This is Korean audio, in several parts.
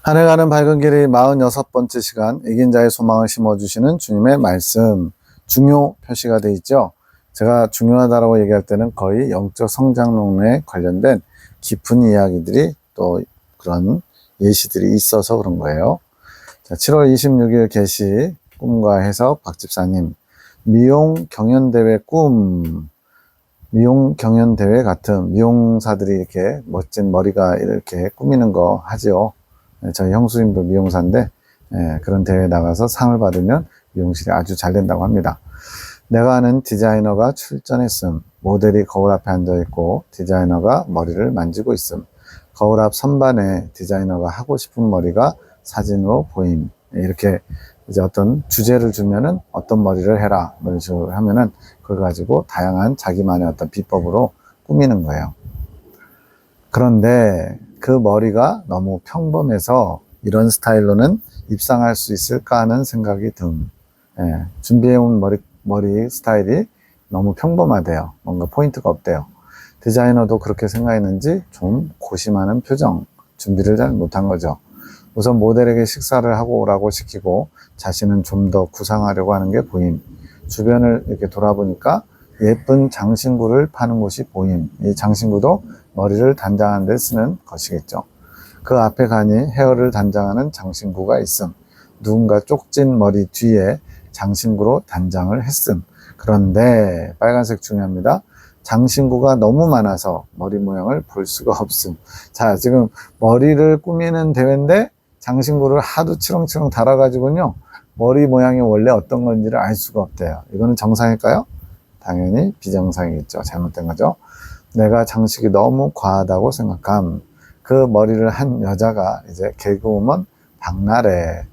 한 해가는 밝은 길이 46번째 시간, 이긴 자의 소망을 심어주시는 주님의 말씀, 중요 표시가 되어 있죠. 제가 중요하다고 얘기할 때는 거의 영적 성장론에 관련된 깊은 이야기들이 또 그런 예시들이 있어서 그런 거예요. 자, 7월 26일 게시 꿈과 해석 박집사님, 미용 경연대회 꿈. 미용 경연대회 같은 미용사들이 이렇게 멋진 머리가 이렇게 꾸미는 거 하지요. 저희 형수님도 미용사인데 그런 대회에 나가서 상을 받으면 미용실이 아주 잘 된다고 합니다. 내가 아는 디자이너가 출전했음. 모델이 거울 앞에 앉아있고 디자이너가 머리를 만지고 있음. 거울 앞 선반에 디자이너가 하고 싶은 머리가 사진으로 보임. 이렇게 이제 어떤 주제를 주면은 어떤 머리를 해라 이런 식으로 하면은 그걸 가지고 다양한 자기만의 어떤 비법으로 꾸미는 거예요. 그런데 그 머리가 너무 평범해서 이런 스타일로는 입상할 수 있을까 하는 생각이 준비해온 머리 스타일이 너무 평범하대요. 뭔가 포인트가 없대요. 디자이너도 그렇게 생각했는지 좀 고심하는 표정, 준비를 잘 못한 거죠. 우선 모델에게 식사를 하고 오라고 시키고 자신은 좀 더 구상하려고 하는 게 보임. 주변을 이렇게 돌아보니까 예쁜 장신구를 파는 곳이 보임. 이 장신구도 머리를 단장하는 데 쓰는 것이겠죠. 그 앞에 가니 헤어를 단장하는 장신구가 있음. 누군가 쪽진 머리 뒤에 장신구로 단장을 했음. 그런데 빨간색 중요합니다. 장신구가 너무 많아서 머리 모양을 볼 수가 없음. 자, 지금 머리를 꾸미는 대회인데 장신구를 하도 치렁치렁 달아가지고요, 머리 모양이 원래 어떤 건지를 알 수가 없대요. 이거는 정상일까요? 당연히 비정상이겠죠. 잘못된 거죠. 내가 장식이 너무 과하다고 생각함. 그 머리를 한 여자가 이제 개그우먼 박나래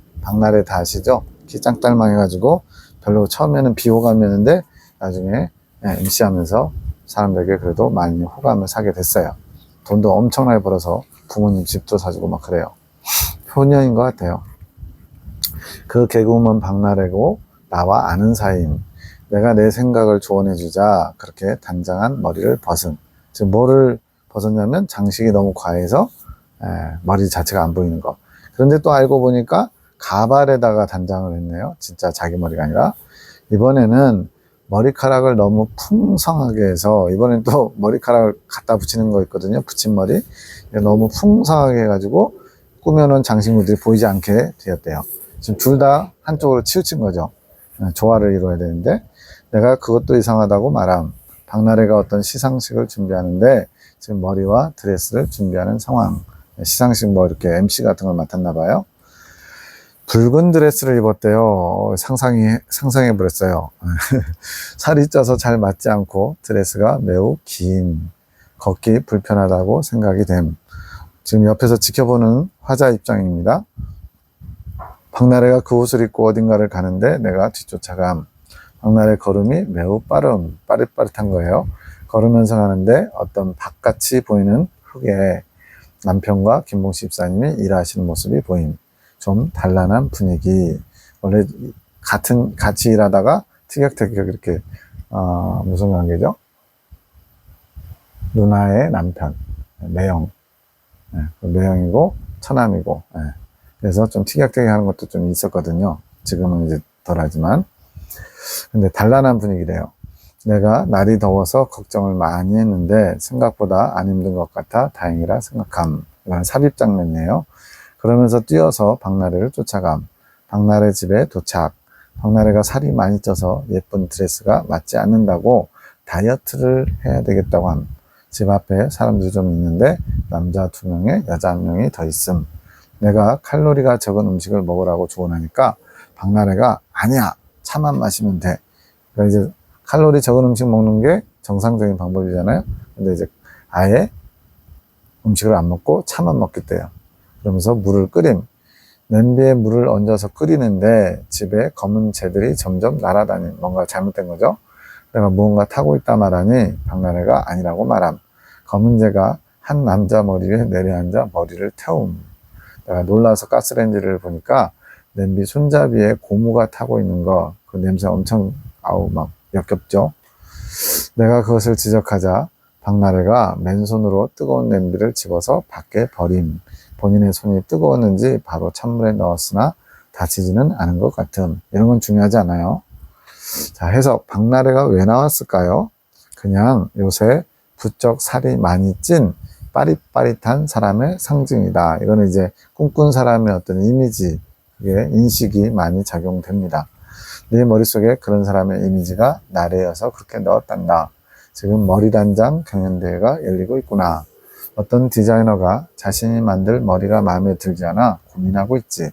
다 아시죠? 키 짱딸망해가지고 별로 처음에는 비호감이었는데 나중에 MC 하면서 사람들에게 그래도 많이 호감을 사게 됐어요. 돈도 엄청나게 벌어서 부모님 집도 사주고 막 그래요. 효녀인 것 같아요. 그 개그우먼 박나래고 나와 아는 사이임. 내가 내 생각을 조언해주자 그렇게 단장한 머리를 벗음. 지금 뭐를 벗었냐면 장식이 너무 과해서 머리 자체가 안 보이는 거. 그런데 또 알고 보니까 가발에다가 단장을 했네요. 진짜 자기 머리가 아니라. 이번에는 머리카락을 너무 풍성하게 해서, 이번엔 또 머리카락을 갖다 붙이는 거 있거든요. 붙임머리. 너무 풍성하게 해가지고 꾸며놓은 장신구들이 보이지 않게 되었대요. 지금 둘 다 한쪽으로 치우친 거죠. 조화를 이루어야 되는데 내가 그것도 이상하다고 말함. 박나래가 어떤 시상식을 준비하는데 지금 머리와 드레스를 준비하는 상황. 시상식 뭐 이렇게 MC 같은 걸 맡았나 봐요. 붉은 드레스를 입었대요. 상상해 버렸어요. 살이 쪄서 잘 맞지 않고 드레스가 매우 긴, 걷기 불편하다고 생각이 됨. 지금 옆에서 지켜보는 화자 입장입니다. 박나래가 그 옷을 입고 어딘가를 가는데 내가 뒤쫓아감. 박나래 걸음이 매우 빠릿빠릿한 거예요. 걸으면서 가는데 어떤 박같이 보이는 흙에 남편과 김봉식 집사님이 일하시는 모습이 보임. 좀 단란한 분위기. 원래 같이 일하다가 티격태격 이렇게 무슨 관계죠? 누나의 남편 매형. 매형이고 처남이고. 그래서 좀 티격태격 하는 것도 좀 있었거든요. 지금은 이제 덜하지만. 근데 단란한 분위기래요. 내가 날이 더워서 걱정을 많이 했는데 생각보다 안 힘든 것 같아 다행이라 생각함. 이건 삽입 장면이에요. 그러면서 뛰어서 박나래를 쫓아감. 박나래 집에 도착. 박나래가 살이 많이 쪄서 예쁜 드레스가 맞지 않는다고 다이어트를 해야 되겠다고 함. 집 앞에 사람들이 좀 있는데 남자 2명에 여자 1명이 더 있음. 내가 칼로리가 적은 음식을 먹으라고 조언하니까 박나래가 아니야, 차만 마시면 돼. 그러니까 이제 칼로리 적은 음식 먹는 게 정상적인 방법이잖아요. 근데 이제 아예 음식을 안 먹고 차만 먹겠대요. 그러면서 물을 끓임. 냄비에 물을 얹어서 끓이는데 집에 검은 재들이 점점 날아다닌, 뭔가 잘못된 거죠. 내가 무언가 타고 있다 말하니 박나래가 아니라고 말함. 검은 재가 한 남자 머리 위에 내려앉아 머리를 태움. 내가 놀라서 가스레인지를 보니까 냄비 손잡이에 고무가 타고 있는 거, 그 냄새 엄청 막 역겹죠. 내가 그것을 지적하자 박나래가 맨손으로 뜨거운 냄비를 집어서 밖에 본인의 손이 뜨거웠는지 바로 찬물에 넣었으나 다치지는 않은 것 같음. 이런 건 중요하지 않아요. 자, 해석. 박나래가 왜 나왔을까요? 그냥 요새 부쩍 살이 많이 찐 빠릿빠릿한 사람의 상징이다. 이거는 이제 꿈꾼 사람의 어떤 이미지, 인식이 많이 작용됩니다. 네 머릿속에 그런 사람의 이미지가 나래여서 그렇게 넣었단다. 지금 머리단장 경연대회가 열리고 있구나. 어떤 디자이너가 자신이 만들 머리가 마음에 들지 않아 고민하고 있지.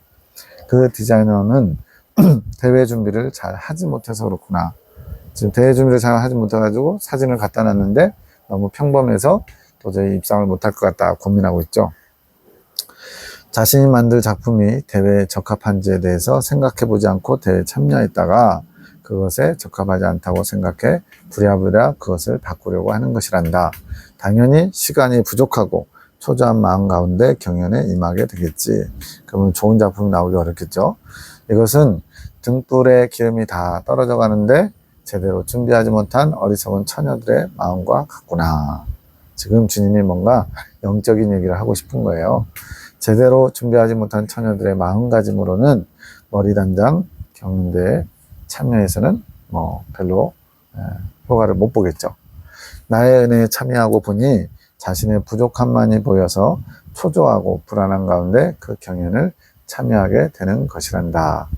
그 디자이너는 대회 준비를 잘 하지 못해서 그렇구나. 지금 대회 준비를 잘 하지 못해가지고 사진을 갖다 놨는데 너무 평범해서 도저히 입상을 못할 것 같다 고민하고 있죠. 자신이 만들 작품이 대회에 적합한지에 대해서 생각해보지 않고 대회에 참여했다가 그것에 적합하지 않다고 생각해 부랴부랴 그것을 바꾸려고 하는 것이란다. 당연히 시간이 부족하고 초조한 마음 가운데 경연에 임하게 되겠지. 그러면 좋은 작품이 나오기 어렵겠죠. 이것은 등불에 기름이 다 떨어져 가는데 제대로 준비하지 못한 어리석은 처녀들의 마음과 같구나. 지금 주님이 뭔가 영적인 얘기를 하고 싶은 거예요. 제대로 준비하지 못한 처녀들의 마음가짐으로는 머리단장 경연대에 참여해서는 별로 효과를 못 보겠죠. 나의 은혜에 참여하고 보니 자신의 부족함만이 보여서 초조하고 불안한 가운데 그 경연을 참여하게 되는 것이란다.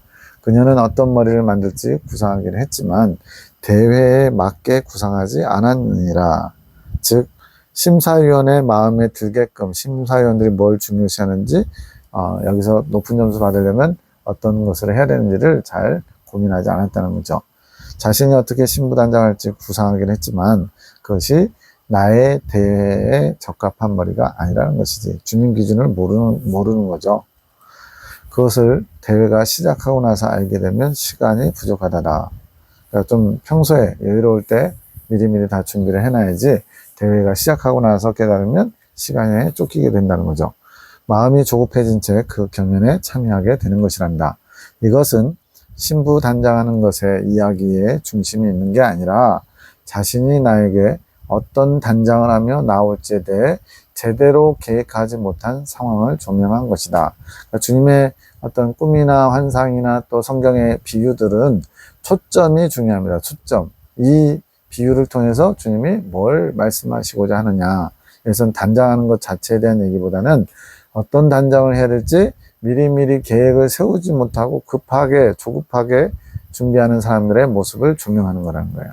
그녀는 어떤 머리를 만들지 구상하기는 했지만 대회에 맞게 구상하지 않았느니라. 즉 심사위원의 마음에 들게끔 심사위원들이 뭘 중요시하는지 여기서 높은 점수 받으려면 어떤 것을 해야 되는지를 잘 고민하지 않았다는 거죠. 자신이 어떻게 신부단장할지 구상하긴 했지만 그것이 나의 대회에 적합한 머리가 아니라는 것이지. 주님 기준을 모르는 거죠. 그것을 대회가 시작하고 나서 알게 되면 시간이 부족하다. 그러니까 좀 평소에 여유로울 때 미리미리 다 준비를 해놔야지 대회가 시작하고 나서 깨달으면 시간에 쫓기게 된다는 거죠. 마음이 조급해진 채 그 경연에 참여하게 되는 것이란다. 이것은 신부 단장하는 것에 이야기에 중심이 있는 게 아니라 자신이 나에게 어떤 단장을 하며 나올지에 대해 제대로 계획하지 못한 상황을 조명한 것이다. 그러니까 주님의 어떤 꿈이나 환상이나 또 성경의 비유들은 초점이 중요합니다. 초점. 이 비유를 통해서 주님이 뭘 말씀하시고자 하느냐. 그래서 단장하는 것 자체에 대한 얘기보다는 어떤 단장을 해야 될지 미리미리 계획을 세우지 못하고 조급하게 준비하는 사람들의 모습을 조명하는 거라는 거예요.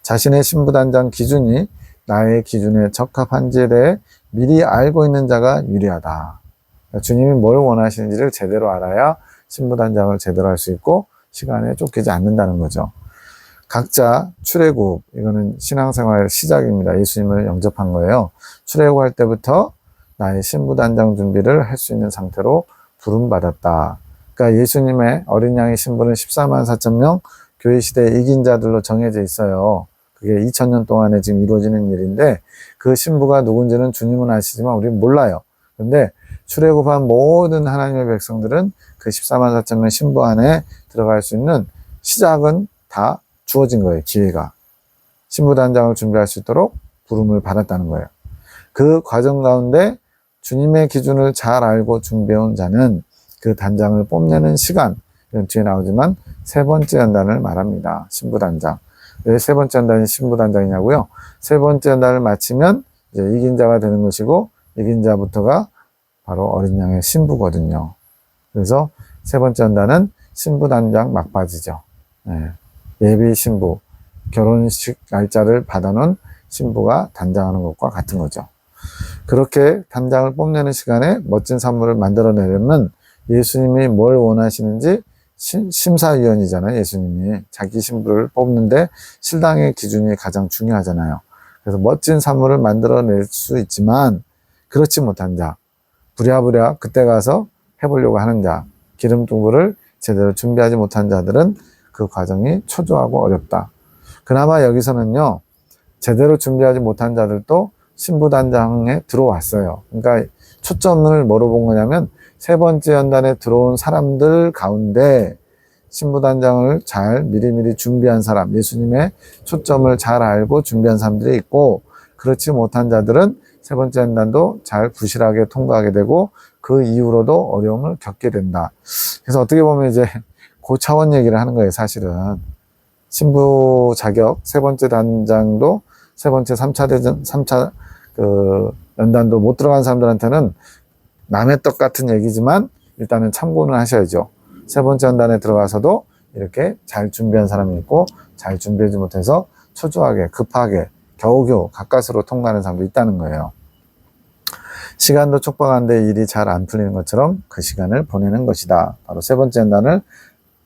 자신의 신부단장 기준이 나의 기준에 적합한지에 대해 미리 알고 있는 자가 유리하다. 주님이 뭘 원하시는지를 제대로 알아야 신부단장을 제대로 할 수 있고 시간에 쫓기지 않는다는 거죠. 각자 출애굽, 이거는 신앙생활 시작입니다. 예수님을 영접한 거예요. 출애굽할 때부터 나의 신부단장 준비를 할 수 있는 상태로 부름받았다. 그러니까 예수님의 어린 양의 신부는 14만 4천 명 교회 시대의 이긴 자들로 정해져 있어요. 그게 2000년 동안에 지금 이루어지는 일인데 그 신부가 누군지는 주님은 아시지만 우리는 몰라요. 그런데 출애굽한 모든 하나님의 백성들은 그 14만 4천 명 신부 안에 들어갈 수 있는 시작은 다 주어진 거예요. 기회가. 신부단장을 준비할 수 있도록 부름을 받았다는 거예요. 그 과정 가운데 주님의 기준을 잘 알고 준비해온 자는 그 단장을 뽐내는 시간, 이건 뒤에 나오지만 세 번째 연단을 말합니다. 신부단장. 왜 세 번째 연단이 신부단장이냐고요? 세 번째 연단을 마치면 이제 이긴 자가 되는 것이고 이긴 자부터가 바로 어린 양의 신부거든요. 그래서 세 번째 연단은 신부단장 막바지죠. 예비 신부, 결혼식 날짜를 받아놓은 신부가 단장하는 것과 같은 거죠. 그렇게 단장을 뽐내는 시간에 멋진 산물을 만들어내려면 예수님이 뭘 원하시는지 심사위원이잖아요. 예수님이 자기 신부를 뽑는데 신랑의 기준이 가장 중요하잖아요. 그래서 멋진 산물을 만들어낼 수 있지만 그렇지 못한 자, 부랴부랴 그때 가서 해보려고 하는 자, 기름두부를 제대로 준비하지 못한 자들은 그 과정이 초조하고 어렵다. 그나마 여기서는요, 제대로 준비하지 못한 자들도 신부단장에 들어왔어요. 그러니까 초점을 뭐로 본 거냐면 세 번째 연단에 들어온 사람들 가운데 신부단장을 잘 미리미리 준비한 사람, 예수님의 초점을 잘 알고 준비한 사람들이 있고 그렇지 못한 자들은 세 번째 연단도 잘 부실하게 통과하게 되고 그 이후로도 어려움을 겪게 된다. 그래서 어떻게 보면 이제 그 차원 얘기를 하는 거예요, 사실은. 신부 자격, 세 번째 단장도, 세 번째 3차 대전, 3차 연단도 못 들어간 사람들한테는 남의 떡 같은 얘기지만 일단은 참고는 하셔야죠. 세 번째 연단에 들어가서도 이렇게 잘 준비한 사람이 있고, 잘 준비하지 못해서 초조하게, 급하게, 겨우겨우 가까스로 통과하는 사람도 있다는 거예요. 시간도 촉박한데 일이 잘 안 풀리는 것처럼 그 시간을 보내는 것이다. 바로 세 번째 연단을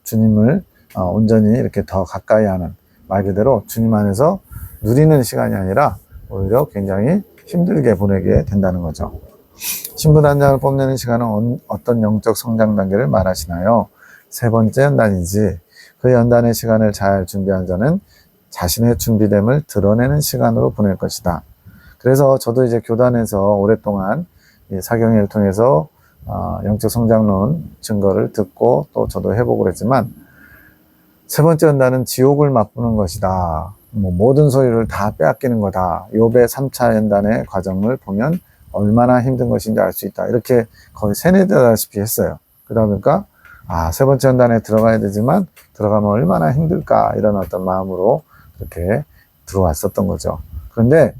주님을 온전히 이렇게 더 가까이 하는, 말 그대로 주님 안에서 누리는 시간이 아니라 오히려 굉장히 힘들게 보내게 된다는 거죠. 신부단장을 뽐내는 시간은 어떤 영적 성장 단계를 말하시나요? 세 번째 연단이지. 그 연단의 시간을 잘 준비한 자는 자신의 준비됨을 드러내는 시간으로 보낼 것이다. 그래서 저도 이제 교단에서 오랫동안 이 사경회를 통해서 영적 성장론 증거를 듣고 또 저도 해보고 그랬지만, 세 번째 연단은 지옥을 맛보는 것이다. 모든 소유를 다 빼앗기는 거다. 욥의 3차 연단의 과정을 보면 얼마나 힘든 것인지 알 수 있다. 이렇게 거의 세뇌되다시피 했어요. 그러다 보니까 세 번째 연단에 들어가야 되지만 들어가면 얼마나 힘들까, 이런 어떤 마음으로 그렇게 들어왔었던 거죠. 그런데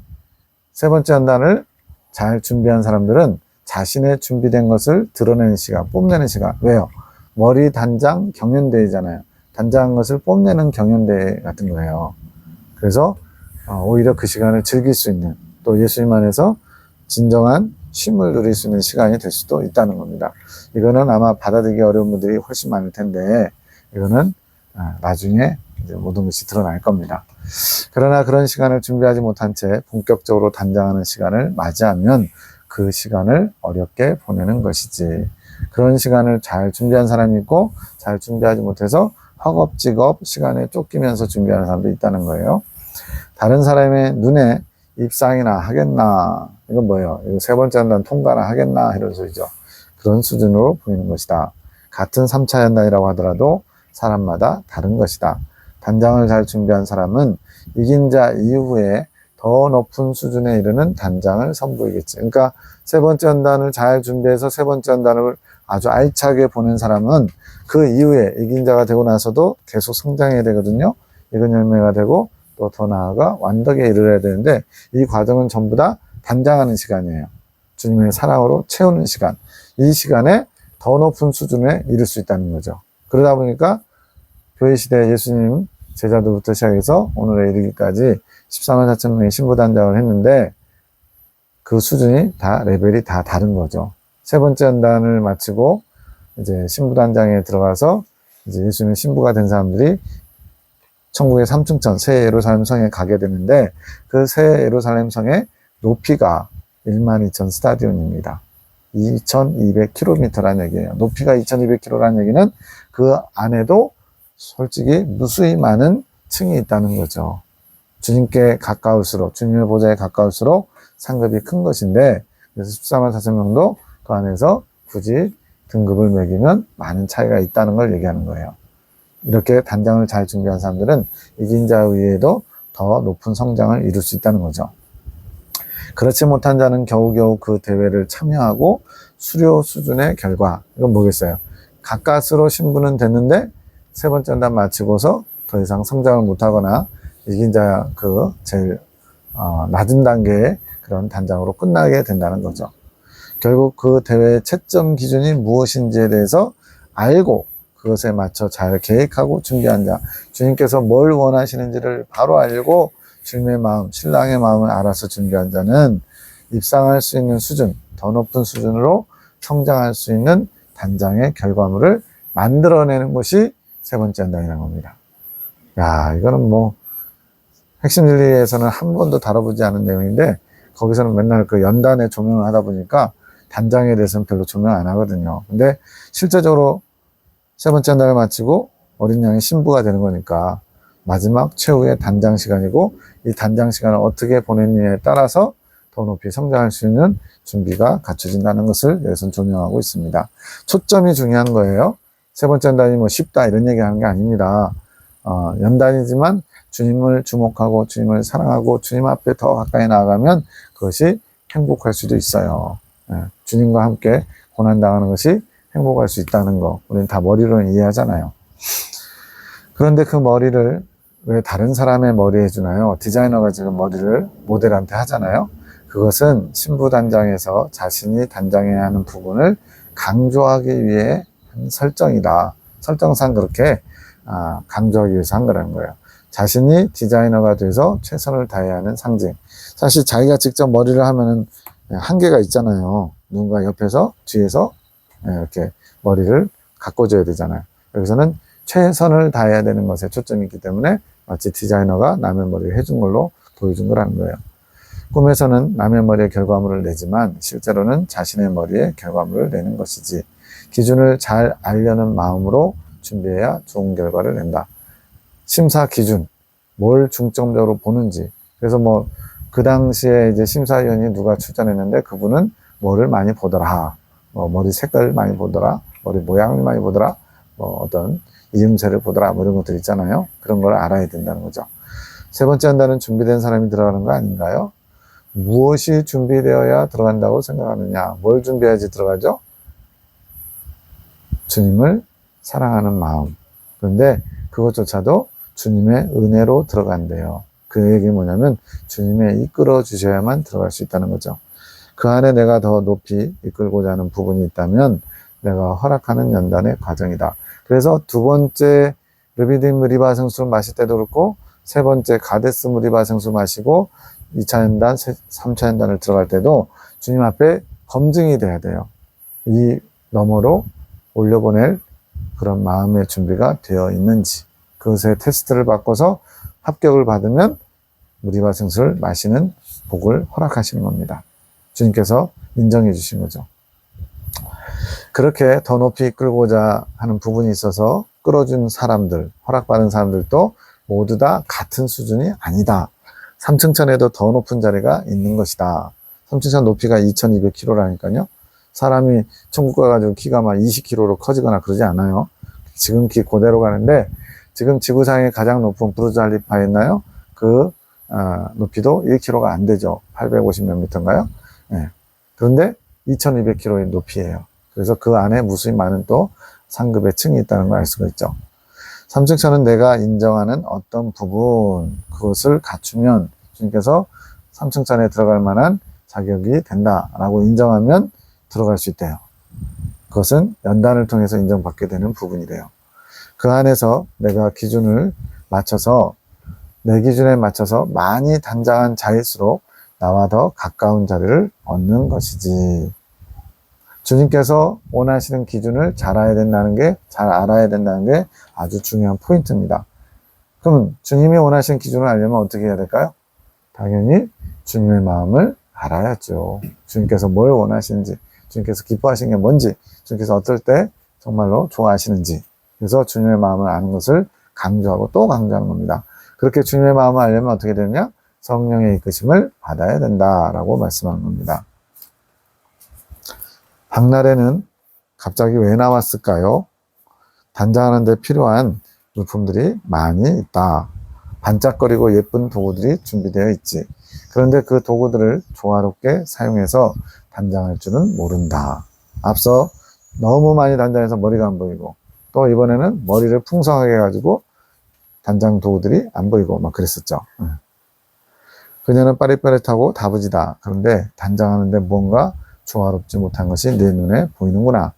세 번째 연단을 잘 준비한 사람들은 자신의 준비된 것을 드러내는 시간, 뽐내는 시간. 왜요? 머리 단장 경연대회잖아요. 단장한 것을 뽐내는 경연대회 같은 거예요. 그래서 오히려 그 시간을 즐길 수 있는, 또 예수님 안에서 진정한 쉼을 누릴 수 있는 시간이 될 수도 있다는 겁니다. 이거는 아마 받아들이기 어려운 분들이 훨씬 많을 텐데, 이거는 나중에 이제 모든 것이 드러날 겁니다. 그러나 그런 시간을 준비하지 못한 채 본격적으로 단장하는 시간을 맞이하면 그 시간을 어렵게 보내는 것이지. 그런 시간을 잘 준비한 사람이 있고, 잘 준비하지 못해서 허겁지겁 시간에 쫓기면서 준비하는 사람도 있다는 거예요. 다른 사람의 눈에 입상이나 하겠나, 이건 뭐예요? 이거 세 번째 연단 통과나 하겠나, 이런 소리죠. 그런 수준으로 보이는 것이다. 같은 3차 연단이라고 하더라도 사람마다 다른 것이다. 단장을 잘 준비한 사람은 이긴 자 이후에 더 높은 수준에 이르는 단장을 선보이겠지. 그러니까 세 번째 연단을 잘 준비해서 세 번째 연단을 아주 알차게 보낸 사람은 그 이후에 이긴 자가 되고 나서도 계속 성장해야 되거든요. 익은 열매가 되고 또 더 나아가 완덕에 이르러야 되는데, 이 과정은 전부 다 단장하는 시간이에요. 주님의 사랑으로 채우는 시간. 이 시간에 더 높은 수준에 이를 수 있다는 거죠. 그러다 보니까 교회 시대 예수님 제자들부터 시작해서 오늘에 이르기까지 14만 4천 명의 신부단장을 했는데, 그 수준이 다, 레벨이 다 다른 거죠. 세 번째 연단을 마치고 이제 신부단장에 들어가서 이제 예수님의 신부가 된 사람들이 천국의 삼층천 새 예루살렘 성에 가게 되는데, 그 새 예루살렘 성의 높이가 12,000 스타디온입니다. 2200km라는 얘기예요. 높이가 2200km라는 얘기는 그 안에도 솔직히 무수히 많은 층이 있다는 거죠. 주님께 가까울수록, 주님의 보좌에 가까울수록 상급이 큰 것인데, 그래서 14만 4천 명도 그 안에서 굳이 등급을 매기면 많은 차이가 있다는 걸 얘기하는 거예요. 이렇게 단장을 잘 준비한 사람들은 이긴 자 위에도 더 높은 성장을 이룰 수 있다는 거죠. 그렇지 못한 자는 겨우겨우 그 대회를 참여하고 수료 수준의 결과, 이건 뭐겠어요? 가까스로 신부는 됐는데 세 번째 연단 마치고서 더 이상 성장을 못하거나 이긴 자 제일 낮은 단계의 그런 단장으로 끝나게 된다는 거죠. 결국 그 대회의 채점 기준이 무엇인지에 대해서 알고 그것에 맞춰 잘 계획하고 준비한 자, 주님께서 뭘 원하시는지를 바로 알고 주님의 마음, 신랑의 마음을 알아서 준비한 자는 입상할 수 있는 수준, 더 높은 수준으로 성장할 수 있는 단장의 결과물을 만들어내는 것이 세 번째 연단이라는 겁니다. 야, 이거는 핵심 진리에서는 한 번도 다뤄보지 않은 내용인데, 거기서는 맨날 그 연단에 조명을 하다 보니까 단장에 대해서는 별로 조명 안 하거든요. 근데 실제적으로 세 번째 연단을 마치고 어린 양의 신부가 되는 거니까 마지막 최후의 단장 시간이고, 이 단장 시간을 어떻게 보냈느냐에 따라서 더 높이 성장할 수 있는 준비가 갖춰진다는 것을 여기서 조명하고 있습니다. 초점이 중요한 거예요. 세 번째 연단이 쉽다 이런 얘기 하는 게 아닙니다. 연단이지만 주님을 주목하고 주님을 사랑하고 주님 앞에 더 가까이 나아가면 그것이 행복할 수도 있어요. 주님과 함께 고난당하는 것이 행복할 수 있다는 거 우리는 다 머리로는 이해하잖아요. 그런데 그 머리를 왜 다른 사람의 머리 해주나요? 디자이너가 지금 머리를 모델한테 하잖아요. 그것은 신부 단장에서 자신이 단장해야 하는 부분을 강조하기 위해 한 설정이다. 설정상 그렇게 강조하기 위해서 한 거라는 거예요. 자신이 디자이너가 돼서 최선을 다해야 하는 상징. 사실 자기가 직접 머리를 하면은 한계가 있잖아요. 누군가 옆에서 뒤에서 이렇게 머리를 가꿔줘야 되잖아요. 여기서는 최선을 다해야 되는 것에 초점이 있기 때문에 마치 디자이너가 남의 머리를 해준 걸로 보여준 거라는 거예요. 꿈에서는 남의 머리에 결과물을 내지만 실제로는 자신의 머리에 결과물을 내는 것이지. 기준을 잘 알려는 마음으로 준비해야 좋은 결과를 낸다. 심사 기준, 뭘 중점적으로 보는지. 그래서 뭐 그 당시에 이제 심사위원이 누가 출전했는데 그분은 뭐를 많이 보더라. 머리 색깔을 많이 보더라. 머리 모양을 많이 보더라. 어떤 이음새를 보더라. 이런 것들 있잖아요. 그런 걸 알아야 된다는 거죠. 세 번째 한다는 준비된 사람이 들어가는 거 아닌가요? 무엇이 준비되어야 들어간다고 생각하느냐? 뭘 준비해야지 들어가죠? 주님을 사랑하는 마음. 그런데 그것조차도 주님의 은혜로 들어간대요. 그 얘기 뭐냐면 주님의 이끌어 주셔야만 들어갈 수 있다는 거죠. 그 안에 내가 더 높이 이끌고자 하는 부분이 있다면 내가 허락하는 연단의 과정이다. 그래서 두 번째 르비딘 무리바 생수를 마실 때도 그렇고 세 번째 가데스 무리바 생수 마시고 2차 연단, 3차 연단을 들어갈 때도 주님 앞에 검증이 돼야 돼요. 이 너머로 올려보낼 그런 마음의 준비가 되어 있는지 그것의 테스트를 바꿔서 합격을 받으면 무리바 생수를 마시는 복을 허락하시는 겁니다. 주님께서 인정해 주신 거죠. 그렇게 더 높이 이끌고자 하는 부분이 있어서 끌어준 사람들, 허락받은 사람들도 모두 다 같은 수준이 아니다. 3층천에도 더 높은 자리가 있는 것이다. 3층천 높이가 2200km라니까요. 사람이 천국 가가지고 키가 막 20km로 커지거나 그러지 않아요. 지금 키 그대로 가는데 지금 지구상의 가장 높은 부르즈 할리파 있나요? 그 높이도 1km가 안 되죠. 850 몇 미터인가요? 네. 그런데 2200km의 높이예요. 그래서 그 안에 무수히 많은 또 상급의 층이 있다는 걸 알 수가 있죠. 3층천은 내가 인정하는 어떤 부분, 그것을 갖추면 주님께서 3층천에 들어갈 만한 자격이 된다라고 인정하면 들어갈 수 있대요. 그것은 연단을 통해서 인정받게 되는 부분이래요. 그 안에서 내가 기준을 맞춰서 내 기준에 맞춰서 많이 단장한 자일수록 나와 더 가까운 자리를 얻는 것이지. 주님께서 원하시는 기준을 잘 알아야 된다는 게 아주 중요한 포인트입니다. 그럼 주님이 원하시는 기준을 알려면 어떻게 해야 될까요? 당연히 주님의 마음을 알아야죠. 주님께서 뭘 원하시는지, 주님께서 기뻐하시는 게 뭔지, 주님께서 어떨 때 정말로 좋아하시는지. 그래서 주님의 마음을 아는 것을 강조하고 또 강조하는 겁니다. 그렇게 주님의 마음을 알려면 어떻게 되느냐? 성령의 이끄심을 받아야 된다라고 말씀하는 겁니다. 박날에는 갑자기 왜 나왔을까요? 단장하는 데 필요한 물품들이 많이 있다. 반짝거리고 예쁜 도구들이 준비되어 있지. 그런데 그 도구들을 조화롭게 사용해서 단장할 줄은 모른다. 앞서 너무 많이 단장해서 머리가 안 보이고 또 이번에는 머리를 풍성하게 해가지고 단장 도구들이 안 보이고 막 그랬었죠. 그녀는 빠릿빠릿하고 다부지다. 그런데 단장하는데 뭔가 조화롭지 못한 것이 내 눈에 보이는구나.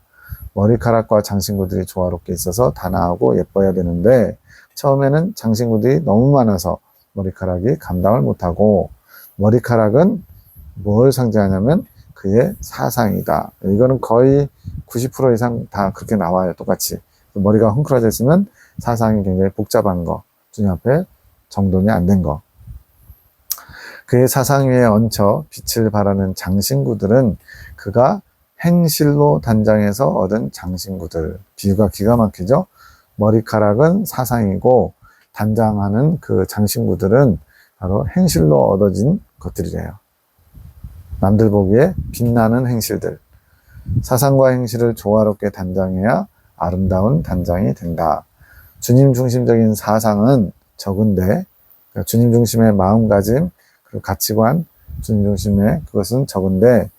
머리카락과 장신구들이 조화롭게 있어서 단아하고 예뻐야 되는데 처음에는 장신구들이 너무 많아서 머리카락이 감당을 못하고 머리카락은 뭘 상징하냐면 그의 사상이다. 이거는 거의 90% 이상 다 그렇게 나와요. 똑같이. 머리가 헝클어져 있으면 사상이 굉장히 복잡한 거. 주님 앞에 정돈이 안 된 거. 그의 사상 위에 얹혀 빛을 발하는 장신구들은 그가 행실로 단장해서 얻은 장신구들. 비유가 기가 막히죠? 머리카락은 사상이고 단장하는 그 장신구들은 바로 행실로 얻어진 것들이래요. 남들 보기에 빛나는 행실들. 사상과 행실을 조화롭게 단장해야 아름다운 단장이 된다. 주님 중심적인 사상은 적은데 그러니까 주님 중심의 마음가짐 그리고 가치관, 주님 중심의 그것은 적은데